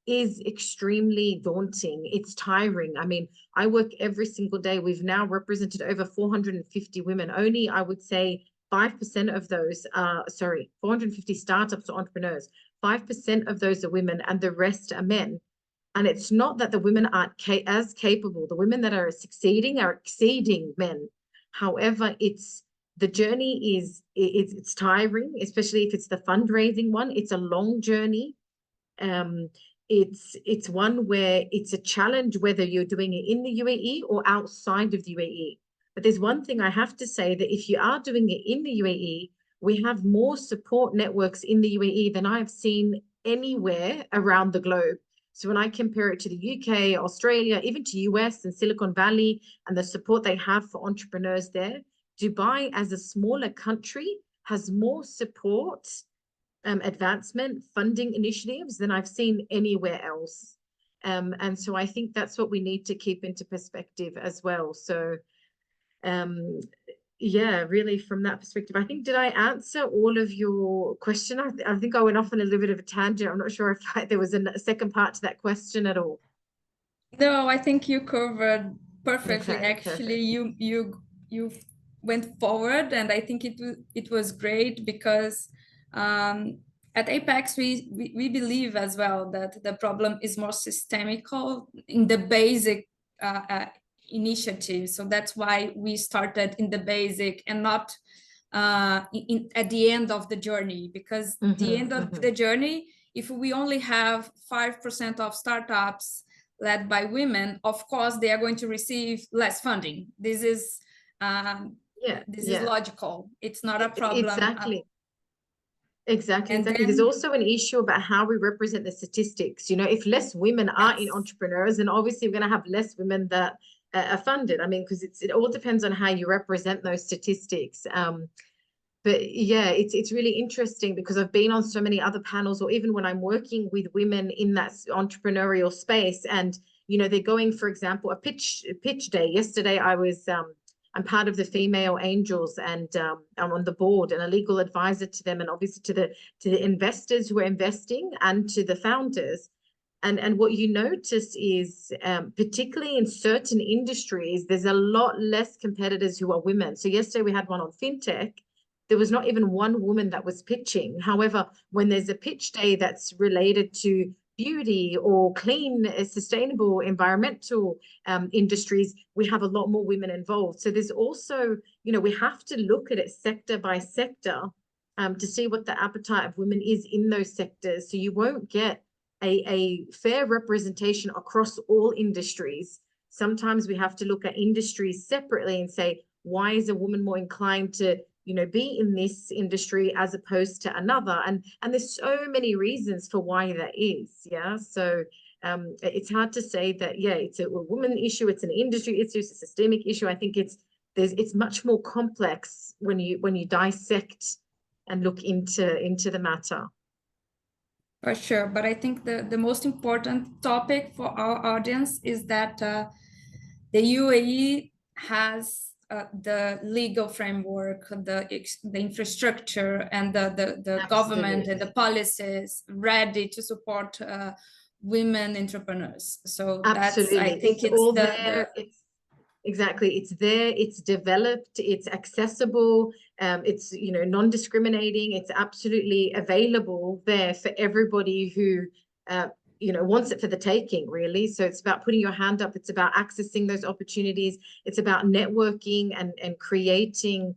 is extremely daunting. It's tiring. I mean, I work every single day. We've now represented over 450 women. Only, I would say, 5% of those are, 450 startups or entrepreneurs. 5% of those are women and the rest are men. And it's not that the women aren't as capable. The women that are succeeding are exceeding men. However, the journey it's tiring, especially if it's the fundraising one. It's a long journey. It's one where it's a challenge whether you're doing it in the UAE or outside of the UAE. But there's one thing I have to say, that if you are doing it in the UAE, we have more support networks in the UAE than I've seen anywhere around the globe. So when I compare it to the UK, Australia, even to US and Silicon Valley and the support they have for entrepreneurs there, Dubai as a smaller country has more support, advancement, funding initiatives than I've seen anywhere else. And so I think that's what we need to keep into perspective as well. So really from that perspective, I think, did I answer all of your question? I think I went off on a little bit of a tangent. I'm not sure if there was a second part to that question at all. No, I think you covered perfectly. Okay, actually, perfect. You went forward, and I think it was great, because at Apex we believe as well that the problem is more systemical in the basic initiative. So that's why we started in the basic and not at the end of the journey, because the end of the journey, if we only have 5% of startups led by women, of course they are going to receive less funding. This is is logical. It's not a problem. Exactly. There's also an issue about how we represent the statistics. If less women are in entrepreneurs, then obviously we're going to have less women that are funded. I mean, because it all depends on how you represent those statistics. But yeah, it's really interesting, because I've been on so many other panels, or even when I'm working with women in that entrepreneurial space, and they're going, for example, a pitch day. Yesterday I'm part of the Female Angels, and I'm on the board and a legal advisor to them, and obviously to the investors who are investing and to the founders. And what you notice is, particularly in certain industries, there's a lot less competitors who are women. So yesterday we had one on fintech. There was not even one woman that was pitching. However, when there's a pitch day that's related to beauty or clean, sustainable, environmental industries, we have a lot more women involved. So there's also, we have to look at it sector by sector to see what the appetite of women is in those sectors. So you won't get a fair representation across all industries. Sometimes we have to look at industries separately and say, why is a woman more inclined to be in this industry as opposed to another? And there's so many reasons for why that is. So it's hard to say that it's a woman issue, it's an industry issue, it's a systemic issue. I think it's much more complex when you dissect and look into the matter. For sure, but I think the most important topic for our audience is that the UAE has the legal framework, the infrastructure, and the government and the policies ready to support women entrepreneurs. So Absolutely. I think it's all there. Exactly, it's there, it's developed, it's accessible, it's, you know, non-discriminating, it's absolutely available there for everybody who you know, wants it for the taking, really. So it's about putting your hand up, it's about accessing those opportunities, it's about networking and creating,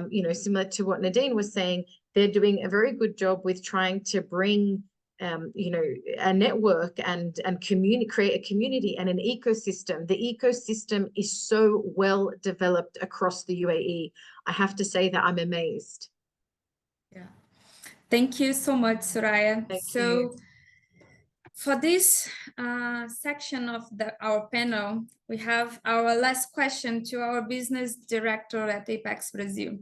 you know, similar to what Nadine was saying, they're doing a very good job with trying to bring you know, a network and create a community and an ecosystem. The ecosystem is so well developed across the UAE. I have to say that I'm amazed. Yeah, thank you so much, Soraya. Thank you. For this section of our panel, we have our last question to our business director at ApexBrasil.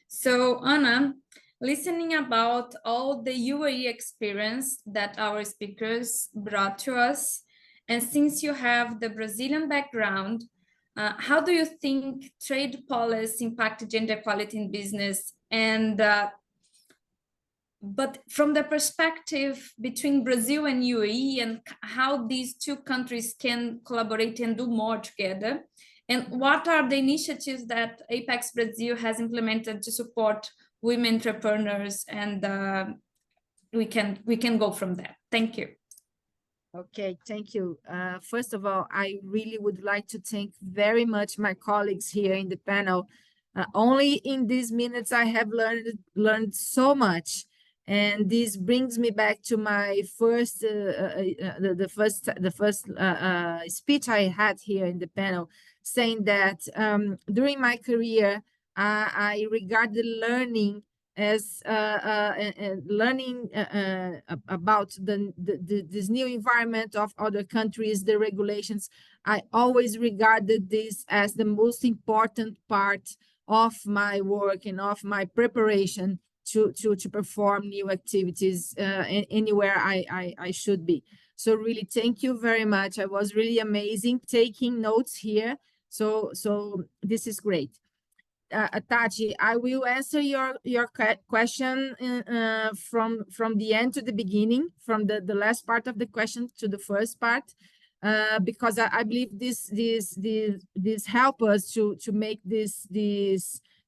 So, Anna, listening about all the UAE experience that our speakers brought to us, and since you have the Brazilian background, how do you think trade policy impact gender equality in business? And but from the perspective between Brazil and UAE, and how these two countries can collaborate and do more together, and what are the initiatives that ApexBrasil has implemented to support women entrepreneurs, and we can go from there. Thank you. Okay, thank you. First of all, I really would like to thank very much my colleagues here in the panel. Only in these minutes I have learned so much, and this brings me back to my first the first speech I had here in the panel, saying that during my career I regarded learning as learning about this new environment of other countries, the regulations. I always regarded this as the most important part of my work and of my preparation to perform new activities anywhere I should be. So really, thank you very much. I was really amazing taking notes here. So this is great. Tati, I will answer your question from the end to the beginning, from the last part of the question to the first part, because I believe this help us to make this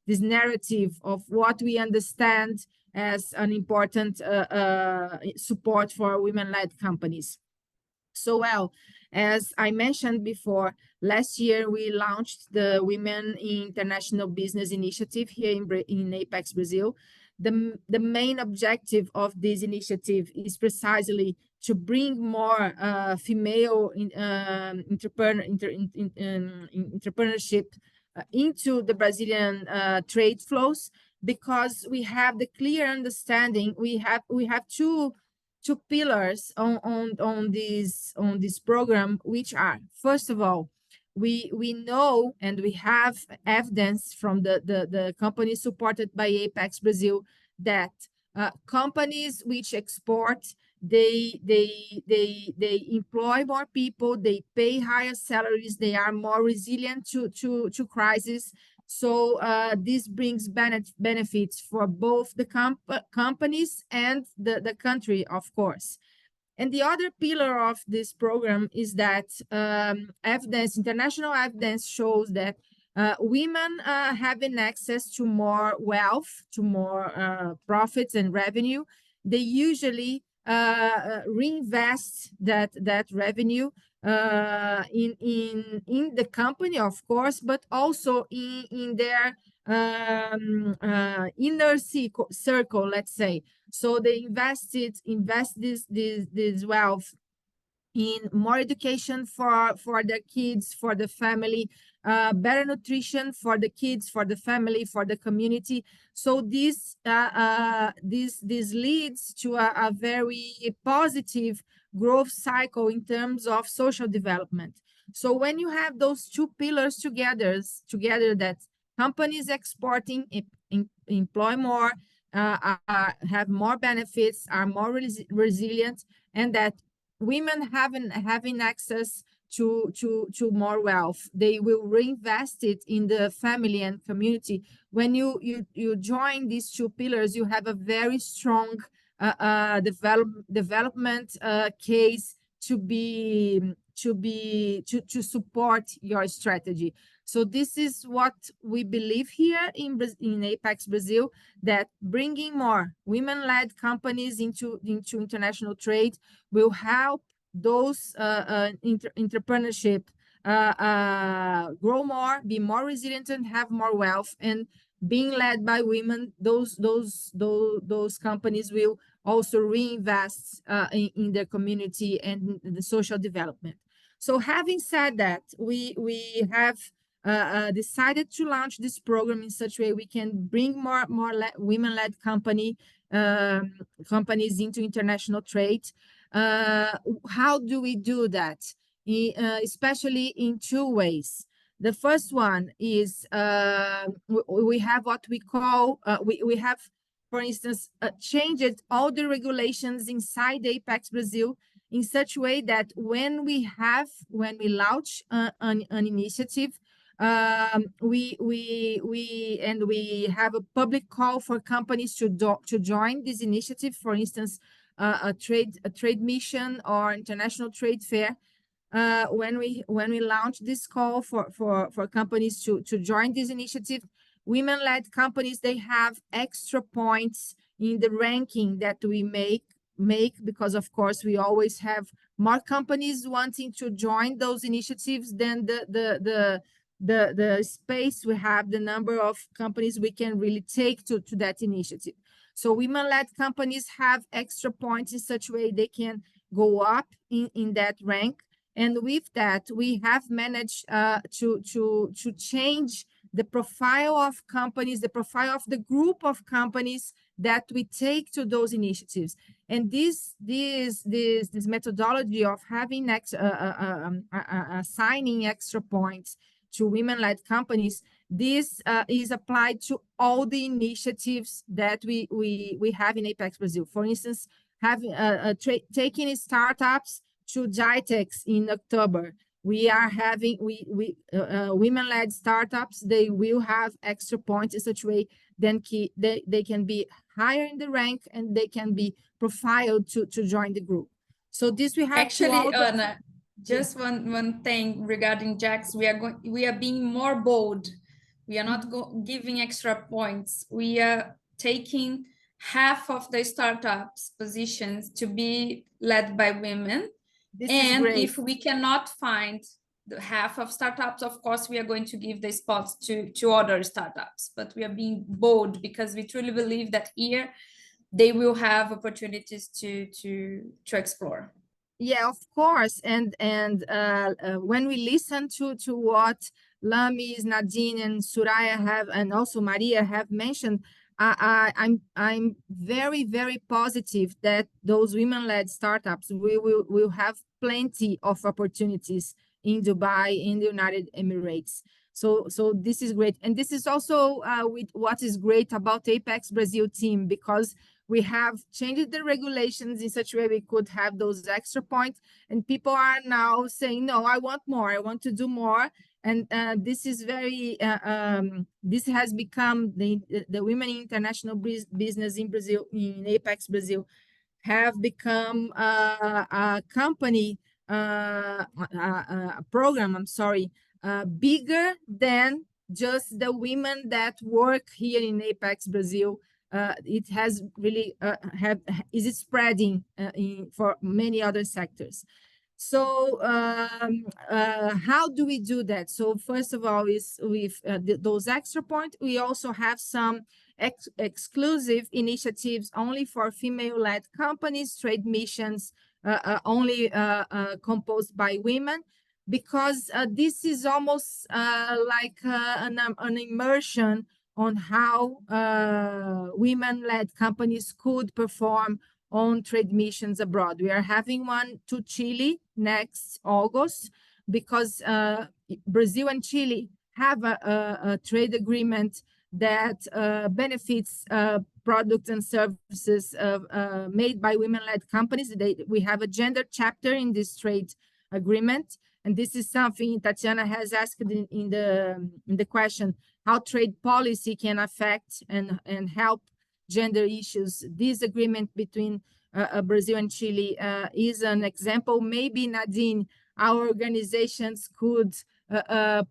narrative of what we understand as an important support for women-led companies. So, well, as I mentioned before, last year we launched the Women in International Business Initiative here in ApexBrasil. The main objective of this initiative is precisely to bring more female entrepreneurship into the Brazilian trade flows, because we have the clear understanding we have two pillars on this program, which are, first of all, we know and we have evidence from the companies supported by ApexBrasil that companies which export, they employ more people, they pay higher salaries, they are more resilient to crisis. So this brings benefits for both the companies and the country, of course. And the other pillar of this program is that international evidence shows that women having access to more wealth, to more profits and revenue, they usually reinvest that revenue in the company, of course, but also in their inner circle, let's say. So they invest this wealth in more education for their kids, for the family, better nutrition for the kids, for the family, for the community. So this leads to a very positive growth cycle in terms of social development. So when you have those two pillars together, that companies exporting employ more, have more benefits, are more resilient, and that women having access to more wealth. They will reinvest it in the family and community. When you join these two pillars, you have a very strong development case to support your strategy. So this is what we believe here in ApexBrasil, that bringing more women-led companies into international trade will help those entrepreneurship grow more, be more resilient, and have more wealth. And being led by women, those companies will also reinvest in their community and the social development. So having said that, we have decided to launch this program in such a way we can bring more women-led companies into international trade. How do we do that? Especially in two ways. The first one is we have what we call, we have, for instance, changed all the regulations inside ApexBrasil in such a way that when we launch an initiative, we have a public call for companies to join this initiative. For instance, a trade mission or international trade fair. When we launch this call for companies to join this initiative, women-led companies, they have extra points in the ranking that we make because of course we always have more companies wanting to join those initiatives than the space we have, the number of companies we can really take to that initiative. So women-led companies have extra points in such a way they can go up in that rank. And with that, we have managed to change the profile of companies, the profile of the group of companies that we take to those initiatives. And this methodology of having assigning extra points to women-led companies, this is applied to all the initiatives that we have in ApexBrasil. For instance, having taking startups to GITEX in October. We are having women-led startups. They will have extra points in such a way then they can be higher in the rank and they can be profiled to join the group. So this we have actually, Ana, just one thing regarding JAX. We are being more bold. We are not giving extra points. We are taking half of the startups positions to be led by women. And if we cannot find the half of startups, of course, we are going to give the spots to other startups. But we are being bold because we truly believe that here they will have opportunities to explore. Yeah, of course. And when we listen to what Lamis, Nadine, and Soraya have, and also Maria have mentioned, I'm very, very positive that those women-led startups will have plenty of opportunities in Dubai, in the United Emirates. So this is great. And this is also with what is great about ApexBrasil team, because we have changed the regulations in such a way we could have those extra points, and people are now saying, no, I want more, I want to do more. And this is very, this has become the women in international business in Brazil, in ApexBrasil, have become a company, a program, I'm sorry, bigger than just the women that work here in ApexBrasil. It has really is spreading for many other sectors. So how do we do that? So first of all, is with those extra points, we also have some exclusive initiatives only for female-led companies, trade missions only composed by women, because this is almost like an immersion on how women-led companies could perform on trade missions abroad. We are having one to Chile next August, because Brazil and Chile have a trade agreement that benefits products and services made by women-led companies. We have a gender chapter in this trade agreement, And this is something Tatiana has asked in the question, how trade policy can affect and help gender issues. This agreement between Brazil and Chile is an example. Maybe, Nadine, our organizations could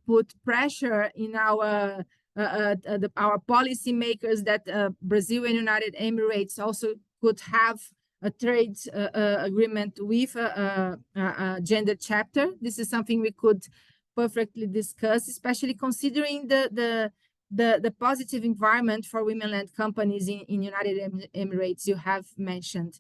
put pressure in our policymakers that Brazil and United Emirates also could have a trade agreement with a gender chapter. This is something we could perfectly discuss, especially considering the positive environment for women-led companies in United Emirates you have mentioned.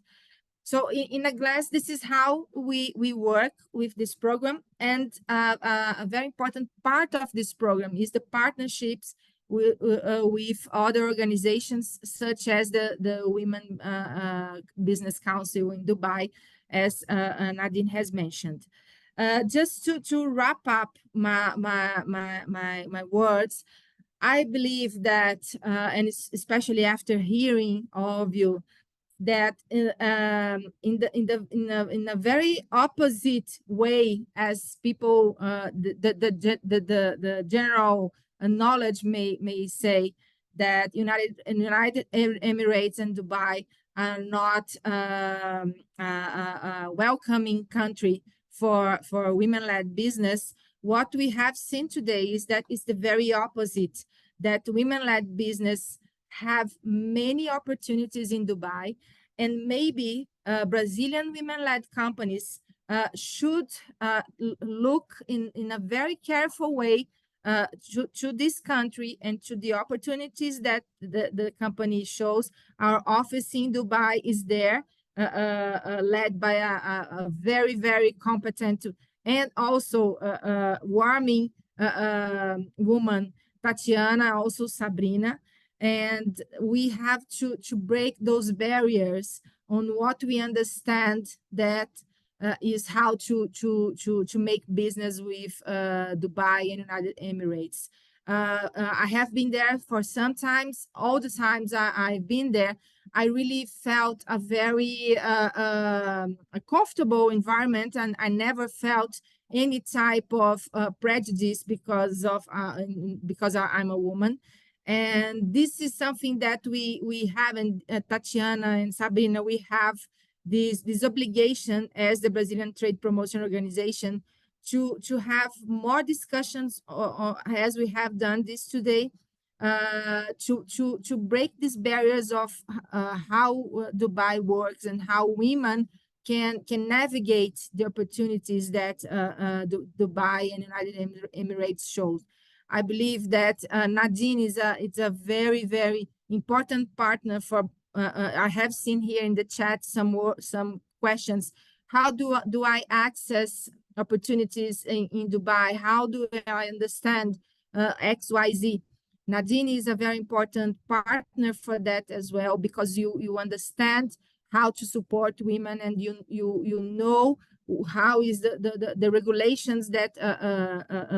So in a glance, this is how we work with this program. And a very important part of this program is the partnerships with other organizations, such as the Women Business Council in Dubai, as Nadine has mentioned. Just to wrap up my words, I believe that, and especially after hearing all of you, that in a very opposite way as people, the general knowledge may say, that United Emirates and Dubai are not a welcoming country for women-led business. What we have seen today is that it's the very opposite, that women-led business have many opportunities in Dubai, and maybe Brazilian women-led companies should look in a very careful way to this country and to the opportunities that the company shows. Our office in Dubai is there, led by a very, very competent and also warming woman, Tatiana, also Sabrina. And we have to break those barriers on what we understand that is how to make business with Dubai and United Emirates. I have been there for some times. All the times I've been there, I really felt a very a comfortable environment, and I never felt any type of prejudice because I'm a woman. And this is something that we have, and Tatiana and Sabrina, we have this obligation as the Brazilian Trade Promotion Organization to have more discussions, as we have done this today, to break these barriers of how Dubai works and how women can navigate the opportunities that Dubai and United Emirates shows. I believe that Nadine it's a very, very important partner for. I have seen here in the chat some questions. How do I access opportunities in Dubai? How do I understand XYZ? Nadine is a very important partner for that as well, because you understand how to support women, and you know how is the regulations that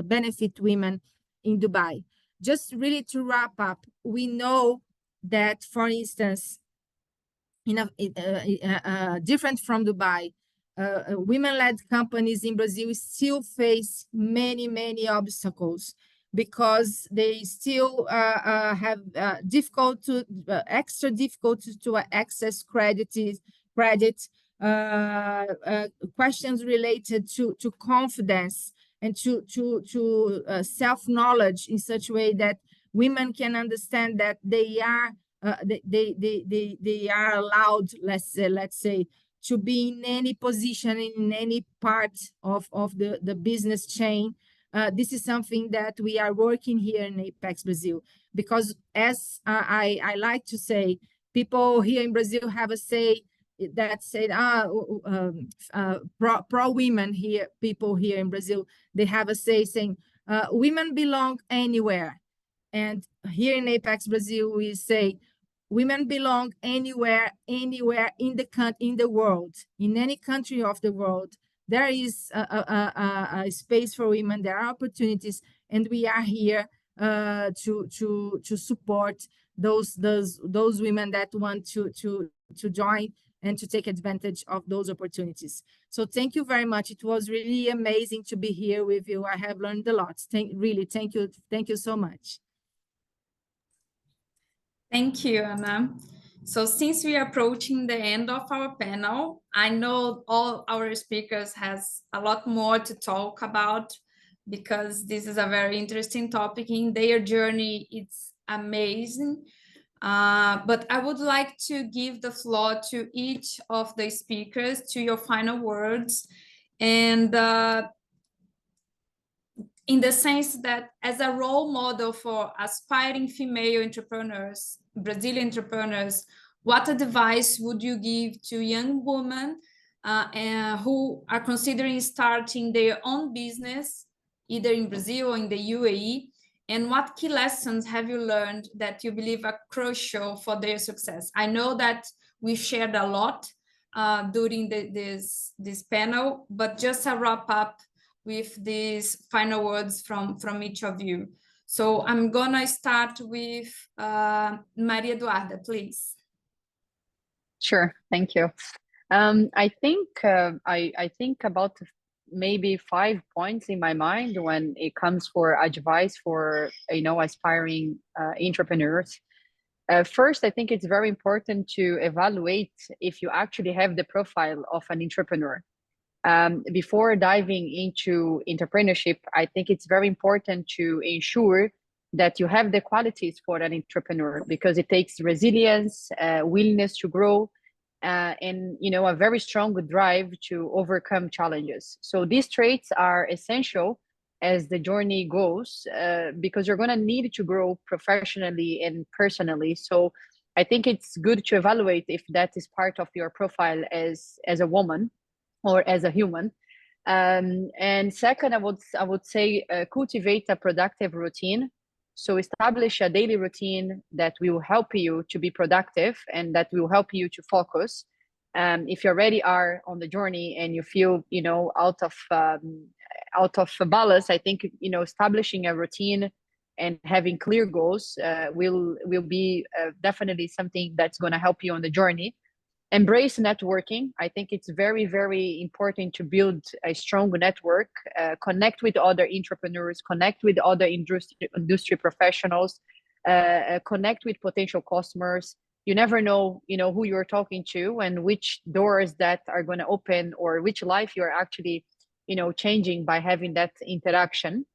benefit women in Dubai. Just really to wrap up, we know that, for instance, different from Dubai, women-led companies in Brazil still face many obstacles, because they still have extra difficulty to access credit, questions related to confidence and to self-knowledge, in such a way that women can understand that they are allowed, let's say, to be in any position in any part of the business chain. This is something that we are working here in ApexBrasil, because as I like to say, people here in Brazil have a say that said, pro women here, people here in Brazil, they have a say saying, women belong anywhere. And here in ApexBrasil, we say, women belong anywhere in the world, in any country of the world. There is a space for women. There are opportunities, and we are here to support those women that want to join and to take advantage of those opportunities. So thank you very much. It was really amazing to be here with you. I have learned a lot. Really, thank you. Thank you so much. Thank you, Anna. So since we are approaching the end of our panel, I know all our speakers has a lot more to talk about because this is a very interesting topic in their journey. It's amazing. But I would like to give the floor to each of the speakers to your final words. And in the sense that as a role model for aspiring female entrepreneurs, Brazilian entrepreneurs, what advice would you give to young women who are considering starting their own business, either in Brazil or in the UAE? And what key lessons have you learned that you believe are crucial for their success? I know that we shared a lot during this panel, but just a wrap up with these final words from each of you. So I'm gonna start with Maria Eduarda, please. Sure, thank you. I think I think about maybe 5 points in my mind when it comes for advice for aspiring entrepreneurs. First, I think it's very important to evaluate if you actually have the profile of an entrepreneur. Before diving into entrepreneurship, I think it's very important to ensure that you have the qualities for an entrepreneur, because it takes resilience, willingness to grow, and a very strong drive to overcome challenges. So these traits are essential as the journey goes, because you're going to need to grow professionally and personally. So I think it's good to evaluate if that is part of your profile as a woman or as a human. And second, I would say cultivate a productive routine. So establish a daily routine that will help you to be productive and that will help you to focus. If you already are on the journey and you feel out of balance, I think establishing a routine and having clear goals will be definitely something that's going to help you on the journey. Embrace networking. I think it's very, very important to build a strong network, connect with other entrepreneurs, connect with other industry professionals, connect with potential customers. You never know, who you're talking to and which doors that are going to open, or which life you're actually, changing by having that interaction.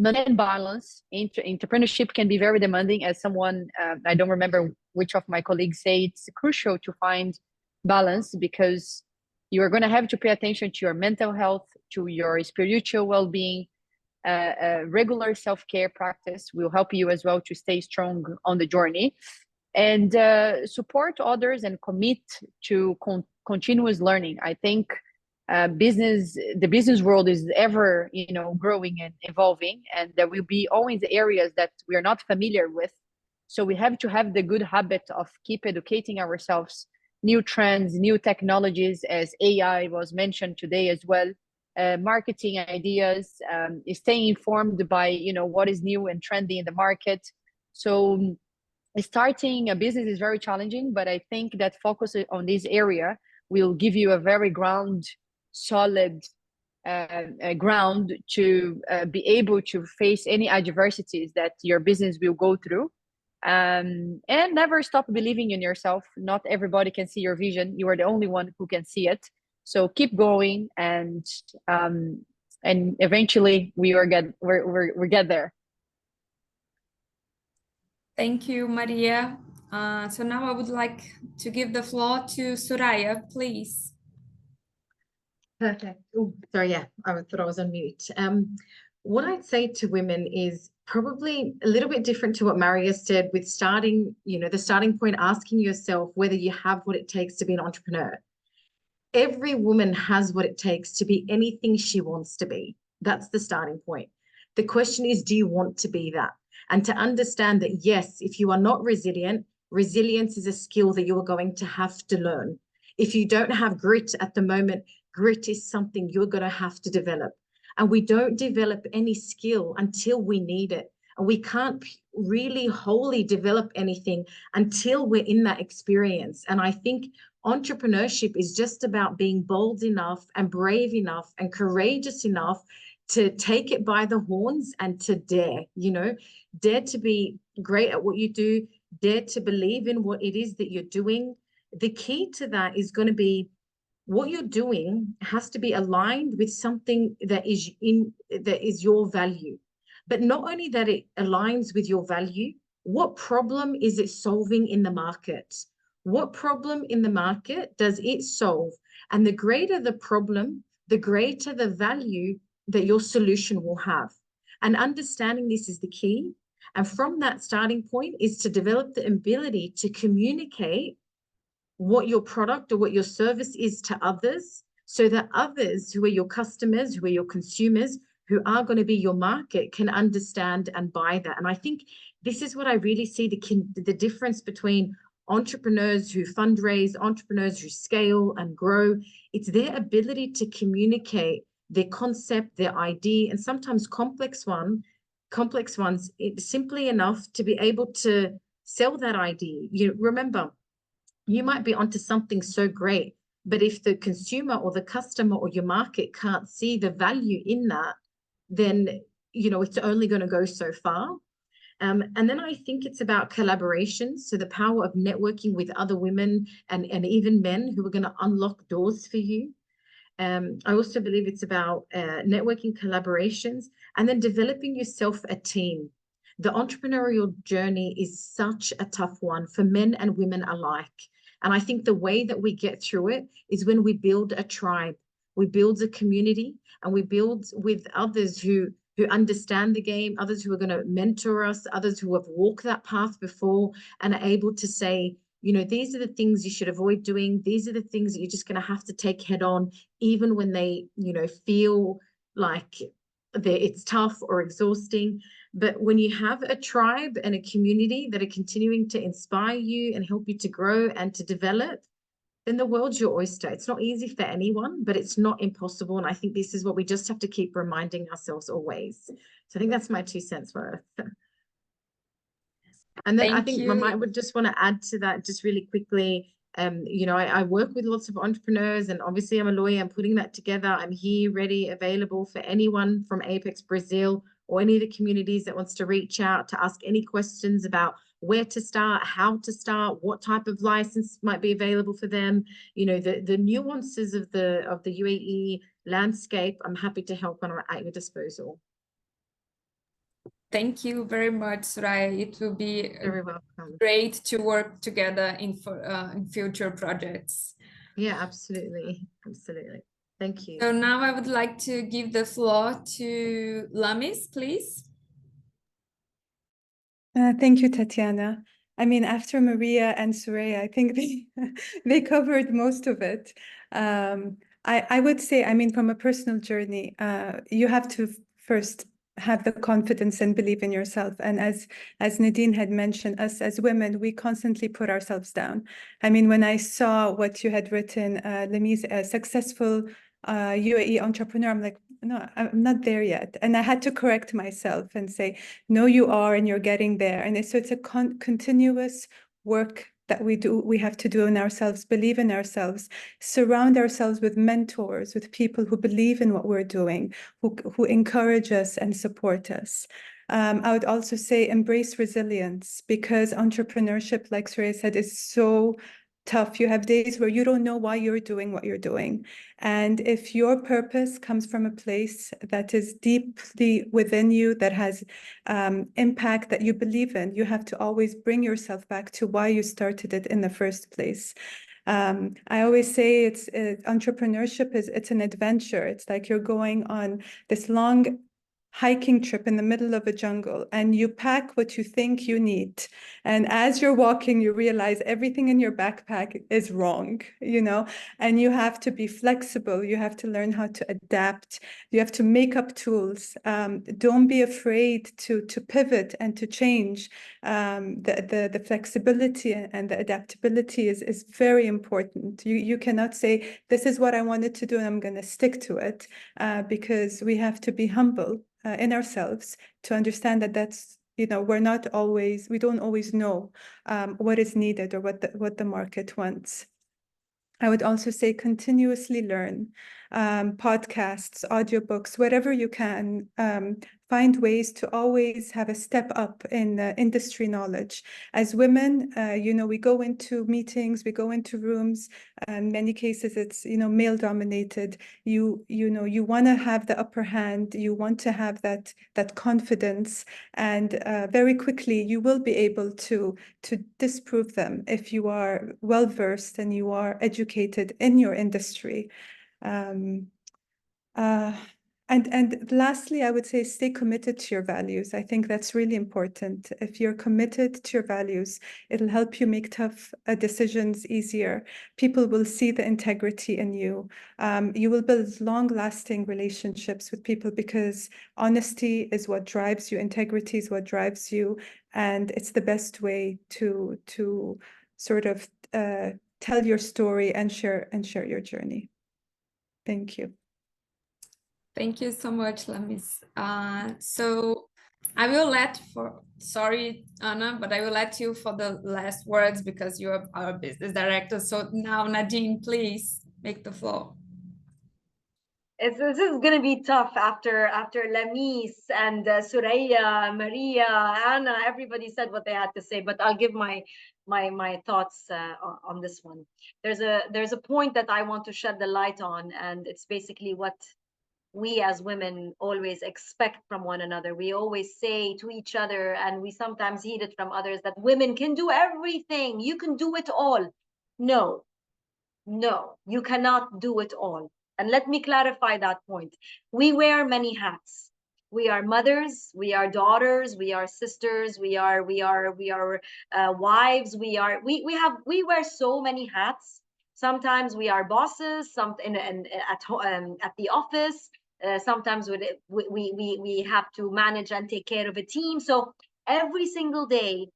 Maintain balance. Entrepreneurship can be very demanding. As someone, I don't remember which of my colleagues say, it's crucial to find balance, because you are going to have to pay attention to your mental health, to your spiritual well-being. Regular self-care practice will help you as well to stay strong on the journey, and support others and commit to continuous learning. I think the business world is ever growing and evolving, and there will be always areas that we are not familiar with. So we have to have the good habit of keep educating ourselves, new trends, new technologies, as AI was mentioned today as well, marketing ideas, staying informed by what is new and trendy in the market. So starting a business is very challenging, but I think that focus on this area will give you a very solid ground to be able to face any adversities that your business will go through, and never stop believing in yourself. Not everybody can see your vision. You are the only one who can see it. So keep going, and eventually we get there. Thank you, Maria. So now I would like to give the floor to Soraya, please. Perfect. Oh, sorry, yeah, I thought I was on mute. What I'd say to women is probably a little bit different to what Maria said, with starting, the starting point, asking yourself whether you have what it takes to be an entrepreneur. Every woman has what it takes to be anything she wants to be. That's the starting point. The question is, do you want to be that? And to understand that, yes, if you are not resilient, resilience is a skill that you are going to have to learn. If you don't have grit at the moment, grit is something you're going to have to develop. And we don't develop any skill until we need it, And we can't really wholly develop anything until we're in that experience. And I think entrepreneurship is just about being bold enough and brave enough and courageous enough to take it by the horns and to dare, dare to be great at what you do, dare to believe in what it is that you're doing. The key to that is going to be what you're doing has to be aligned with something that is your value. But not only that it aligns with your value, what problem is it solving in the market? What problem in the market does it solve? And the greater the problem, the greater the value that your solution will have. And understanding this is the key. And from that starting point is to develop the ability to communicate what your product or what your service is to others, so that others who are your customers, who are your consumers, who are going to be your market, can understand and buy that. And I think this is what I really see the difference between entrepreneurs who fundraise, entrepreneurs who scale and grow. It's their ability to communicate their concept, their idea, and sometimes complex ones, it's simply enough to be able to sell that idea. Remember, you might be onto something so great, but if the consumer or the customer or your market can't see the value in that, then it's only going to go so far. And then I think it's about collaboration. So the power of networking with other women and even men who are going to unlock doors for you. I also believe it's about networking, collaborations, and then developing yourself a team. The entrepreneurial journey is such a tough one for men and women alike. And I think the way that we get through it is when we build a tribe, we build a community, and we build with others who understand the game, others who are going to mentor us, others who have walked that path before and are able to say, these are the things you should avoid doing. These are the things that you're just going to have to take head on, even when they, feel like it's tough or exhausting. But when you have a tribe and a community that are continuing to inspire you and help you to grow and to develop, then the world's your oyster. It's not easy for anyone, but it's not impossible. And I think this is what we just have to keep reminding ourselves always. So I think that's my 2 cents worth. And then I think I would just want to add to that just really quickly. I work with lots of entrepreneurs, and obviously I'm a lawyer. I'm putting that together. I'm here, ready, available for anyone from ApexBrasil or any of the communities that wants to reach out to ask any questions about where to start, how to start, what type of license might be available for them. The nuances of the UAE landscape. I'm happy to help and I'm at your disposal. Thank you very much, Soraya. It will be very welcome. Great to work together in future projects. Yeah, absolutely. Absolutely. Thank you. So now I would like to give the floor to Lamis, please. Thank you, Tatiana. I mean, after Maria and Soraya, I think they covered most of it. I would say, I mean, from a personal journey, you have to first have the confidence and believe in yourself. And as Nadine had mentioned, us as women, we constantly put ourselves down. I mean, when I saw what you had written, Lamis, a successful UAE entrepreneur, I'm like, no, I'm not there yet. And I had to correct myself and say, no, you are, and you're getting there. And so it's a continuous work that we have to do in ourselves, believe in ourselves, surround ourselves with mentors, with people who believe in what we're doing, who encourage us and support us. I would also say embrace resilience, because entrepreneurship, like Soraya said, is so tough. You have days where you don't know why you're doing what you're doing. And if your purpose comes from a place that is deeply within you, that has impact that you believe in, you have to always bring yourself back to why you started it in the first place. I always say entrepreneurship it's an adventure. It's like you're going on this long hiking trip in the middle of a jungle, and you pack what you think you need. And as you're walking, you realize everything in your backpack is wrong, and you have to be flexible. You have to learn how to adapt. You have to make up tools. Don't be afraid to pivot and to change. The flexibility and the adaptability is very important. You cannot say, this is what I wanted to do and I'm going to stick to it, because we have to be humble in ourselves to understand that that's we're not always, we don't always know what is needed or what the market wants. I would also say continuously learn, podcasts, audiobooks, whatever you can. Find ways to always have a step up in industry knowledge. As women, we go into meetings, we go into rooms. In many cases, it's male dominated. You want to have the upper hand. You want to have that confidence, and very quickly you will be able to disprove them if you are well versed and you are educated in your industry. And lastly, I would say stay committed to your values. I think that's really important. If you're committed to your values, it'll help you make tough decisions easier. People will see the integrity in you. You will build long-lasting relationships with people because honesty is what drives you, integrity is what drives you, and it's the best way to sort of tell your story and share your journey. Thank you. Thank you so much, Lamis. So I will sorry, Anna, but I will let you for the last words because you are our business director. So now, Nadine, please make the floor. This is going to be tough after Lamis and Suraya, Maria, Anna. Everybody said what they had to say, but I'll give my thoughts on this one. There's a point that I want to shed the light on, and it's basically what we as women always expect from one another. We always say to each other, and we sometimes hear it from others, that women can do everything. You can do it all. No, you cannot do it all. And let me clarify that point. We wear many hats. We are mothers, we are daughters, we are sisters, we are wives, we wear so many hats. Sometimes we are bosses, at the office. Sometimes we have to manage and take care of a team. So every single day,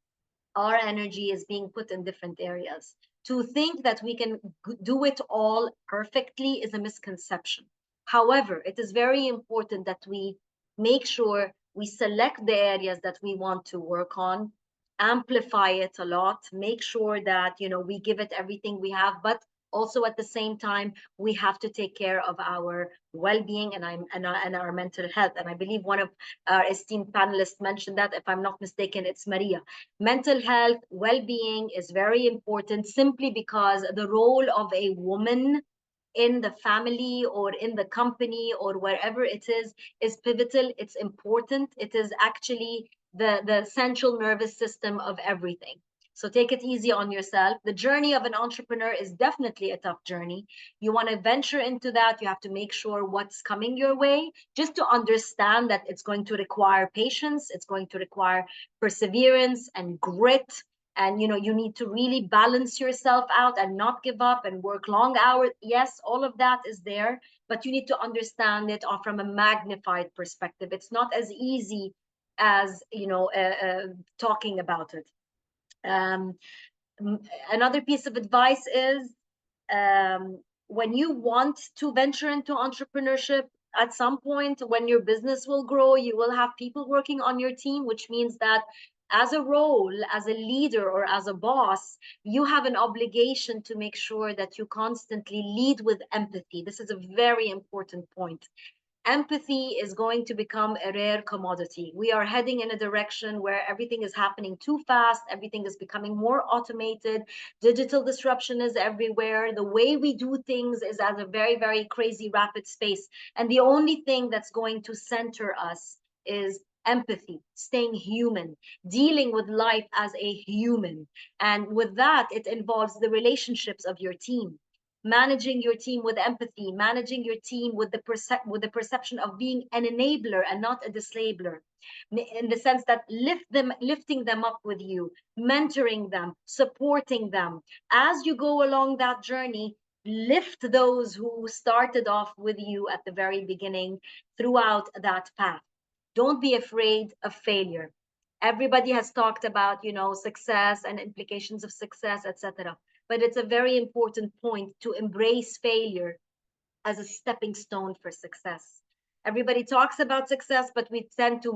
our energy is being put in different areas. To think that we can do it all perfectly is a misconception. However, it is very important that we make sure we select the areas that we want to work on, amplify it a lot, make sure that we give it everything we have, but also at the same time we have to take care of our well-being and our mental health. And I believe one of our esteemed panelists mentioned that, if I'm not mistaken, it's Maria. Mental health, well-being is very important, simply because the role of a woman in the family or in the company or wherever it is pivotal. It's important. It is actually the central nervous system of everything. So take it easy on yourself. The journey of an entrepreneur is definitely a tough journey. You want to venture into that, you have to make sure what's coming your way, just to understand that it's going to require patience, it's going to require perseverance and grit. And you need to really balance yourself out and not give up and work long hours. Yes, all of that is there, but you need to understand it from a magnified perspective. It's not as easy as talking about it. Another piece of advice is, when you want to venture into entrepreneurship, at some point when your business will grow, you will have people working on your team, which means that as a role, as a leader or as a boss, you have an obligation to make sure that you constantly lead with empathy. This is a very important point. Empathy is going to become a rare commodity. We are heading in a direction where everything is happening too fast. Everything is becoming more automated. Digital disruption is everywhere. The way we do things is at a very, very crazy, rapid space. And the only thing that's going to center us is empathy, staying human, dealing with life as a human. And with that, it involves the relationships of your team. Managing your team with empathy, managing your team with the perception of being an enabler and not a disabler, in the sense that lifting them up with you, mentoring them, supporting them. As you go along that journey, lift those who started off with you at the very beginning throughout that path. Don't be afraid of failure. Everybody has talked about, success and implications of success, etc. But it's a very important point to embrace failure as a stepping stone for success. Everybody talks about success, but we tend to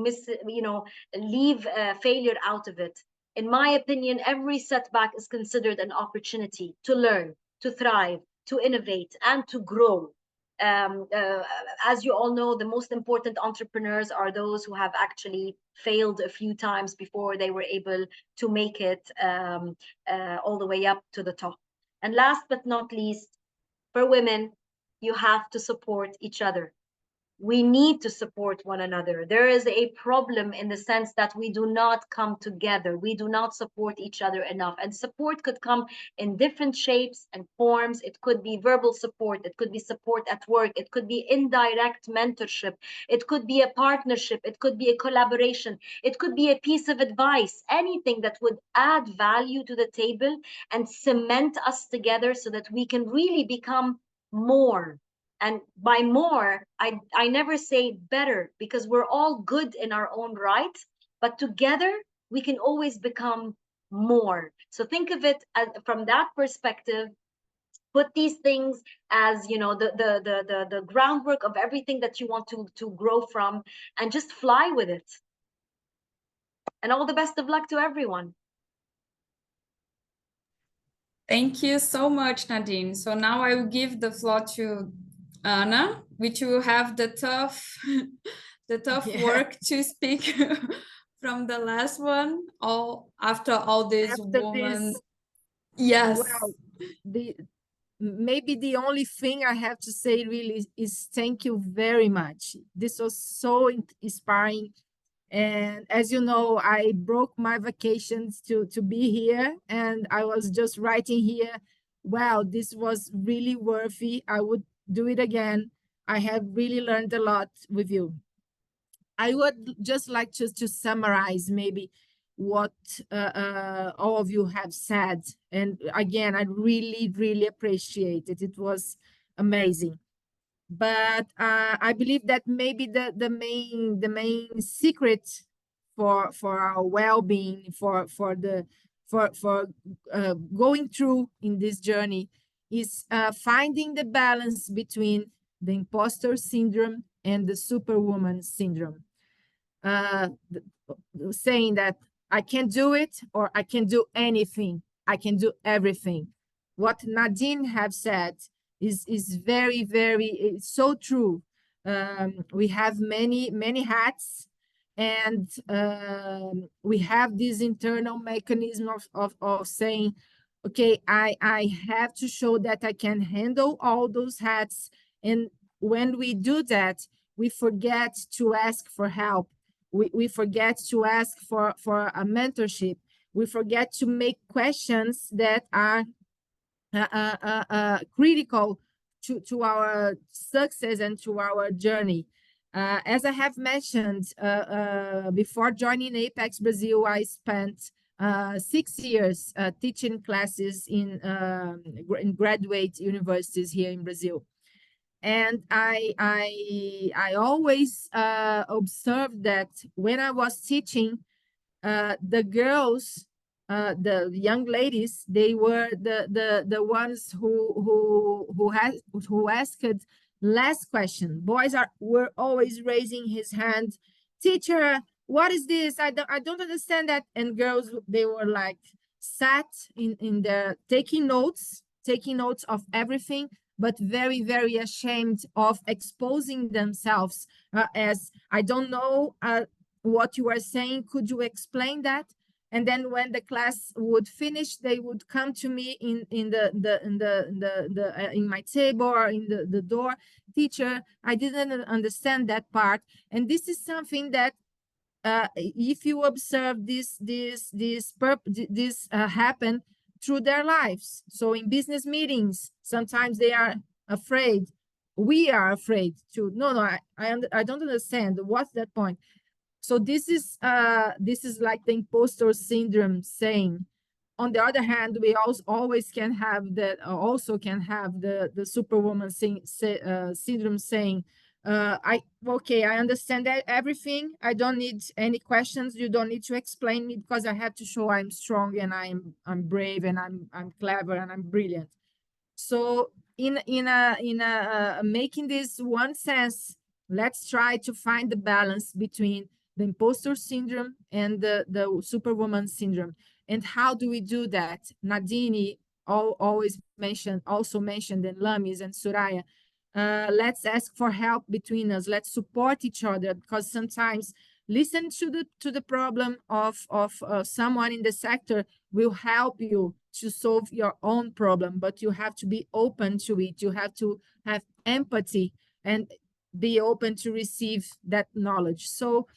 leave failure out of it. In my opinion, every setback is considered an opportunity to learn, to thrive, to innovate, and to grow. As you all know, the most important entrepreneurs are those who have actually failed a few times before they were able to make it all the way up to the top. And last but not least, for women, you have to support each other. We need to support one another. There is a problem in the sense that we do not come together. We do not support each other enough. And support could come in different shapes and forms. It could be verbal support. It could be support at work. It could be indirect mentorship. It could be a partnership. It could be a collaboration. It could be a piece of advice, anything that would add value to the table and cement us together so that we can really become more. And by more, I never say better, because we're all good in our own right, but together we can always become more. So think of it as, from that perspective. Put these things as, you know, the groundwork of everything that you want to grow from, and just fly with it. And all the best of luck to everyone. Thank you so much, Nadine. So now I will give the floor to Anna, which will have the tough work to speak from the last one. After all this woman. Yes. Well, maybe the only thing I have to say really is thank you very much. This was so inspiring. And as you know, I broke my vacations to be here, and I was just writing here, wow, this was really worthy. I would do it again. I have really learned a lot with you. I would just like to summarize maybe what all of you have said. And again, I really, really appreciate it. It was amazing. But I believe that maybe the main secret for our well-being, for going through in this journey, is finding the balance between the imposter syndrome and the superwoman syndrome. Saying that I can do it, or I can do anything, I can do everything. What Nadine have said is very, very, it's so true. We have many hats, and we have this internal mechanism of saying, okay, I have to show that I can handle all those hats. And when we do that, we forget to ask for help. We forget to ask for a mentorship. We forget to make questions that are critical to our success and to our journey. As I have mentioned, before joining ApexBrasil, I spent 6 years teaching classes in graduate universities here in Brazil. And I always observed that when I was teaching, the girls, the young ladies, they were the ones who asked less questions. Boys were always raising his hand. Teacher, what is this? I don't understand that. And girls, they were like sat in their taking notes of everything, but very, very ashamed of exposing themselves as I don't know what you are saying. Could you explain that? And then when the class would finish, they would come to me in my table or in the door. Teacher, I didn't understand that part. And this is something that if you observe this happen through their lives. So in business meetings, sometimes they are afraid. We are afraid to, I don't understand. What's that point? So this is like the imposter syndrome saying. On the other hand, we always can have that. Also can have the superwoman syndrome saying, I understand that everything. I don't need any questions. You don't need to explain me, because I have to show I'm strong and I'm brave and I'm clever and I'm brilliant. So in making this one sense Let's try to find the balance between the imposter syndrome and the superwoman syndrome. And how do we do that? Nadine also mentioned, and Lamis and Soraya, let's ask for help between us. Let's support each other, because sometimes listen to the problem of someone in the sector will help you to solve your own problem, but you have to be open to it. You have to have empathy and be open to receive that knowledge. So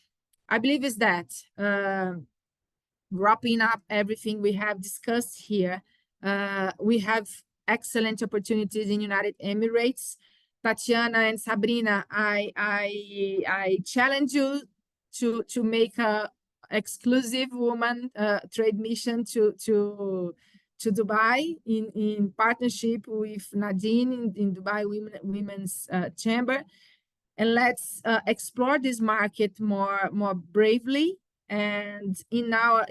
I believe is that wrapping up everything we have discussed here, we have excellent opportunities in United Emirates. Tatiana and Sabrina, I challenge you to make a exclusive woman trade mission to Dubai in partnership with Nadine in Dubai Women's Chamber. And let's explore this market more bravely. And in our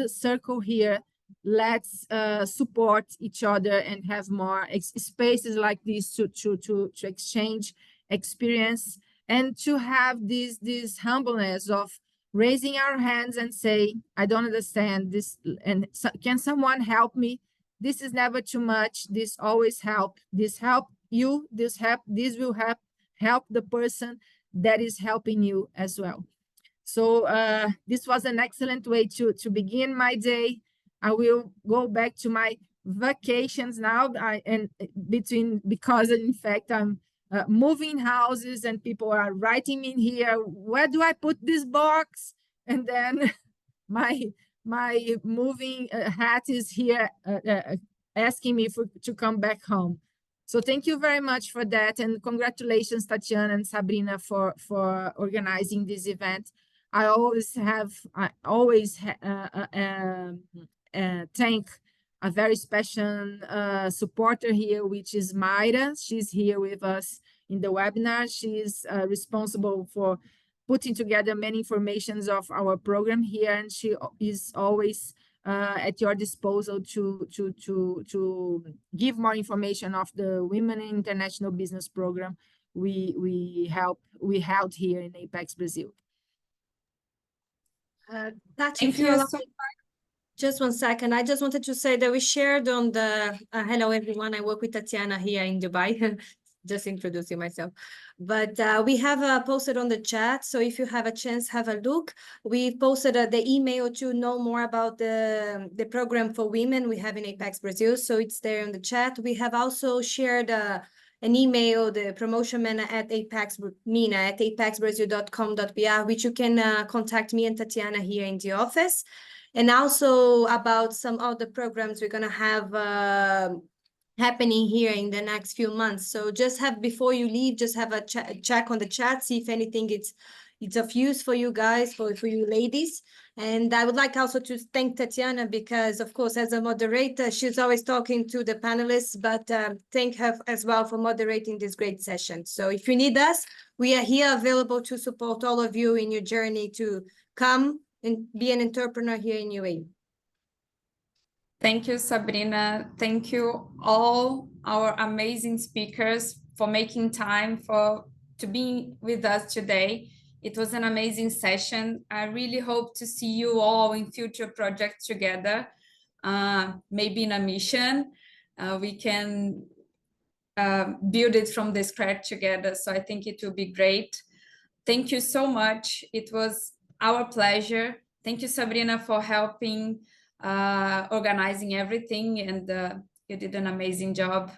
circle here, let's support each other and have more spaces like this to exchange experience, and to have this humbleness of raising our hands and say, I don't understand this, and can someone help me? This is never too much. This always help. This help you. This will help the person that is helping you as well. So this was an excellent way to begin my day. I will go back to my vacations now, because in fact I'm moving houses and people are writing in here, where do I put this box? And then my moving hat is here asking me to come back home. So thank you very much for that, and congratulations, Tatiana and Sabrina, for organizing this event. I always thank a very special supporter here, which is Mayra. She's here with us in the webinar. She is responsible for putting together many informations of our program here, and she is always at your disposal to give more information of the Women in International Business program we held here in ApexBrasil. Tati, just 1 second. I just wanted to say that we shared on the hello everyone. I work with Tatiana here in Dubai. Just introducing myself, but we have posted on the chat, so if you have a chance, have a look. We posted the email to know more about the program for women we have in ApexBrasil, so it's there in the chat. We have also shared an email, the promotion man at Mina at apexbrasil.com.br, which you can contact me and Tatiana here in the office, and also about some other programs we're gonna have happening here in the next few months. So just before you leave, just have a check on the chat, see if anything it's of use for you guys, for you ladies. And I would like also to thank Tatiana, because of course, as a moderator, she's always talking to the panelists, but thank her as well for moderating this great session. So if you need us, we are here available to support all of you in your journey to come and be an entrepreneur here in UAE. Thank you, Sabrina. Thank you all our amazing speakers for making time to be with us today. It was an amazing session. I really hope to see you all in future projects together, maybe in a mission. We can build it from the scratch together. So I think it will be great. Thank you so much. It was our pleasure. Thank you, Sabrina, for helping organizing everything, and you did an amazing job.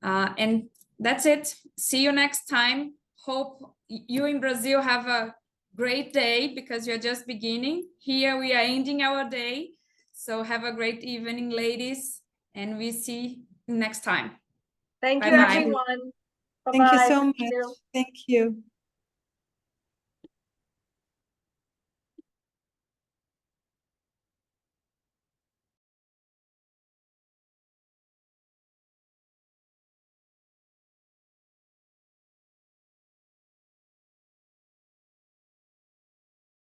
And that's it. See you next time. Hope you in Brazil have a great day, because you're just beginning. Here we are ending our day. So have a great evening, ladies, and we see you next time. Thank you, Bye-bye. everyone. Thank you Bye-bye. so much. Thank you.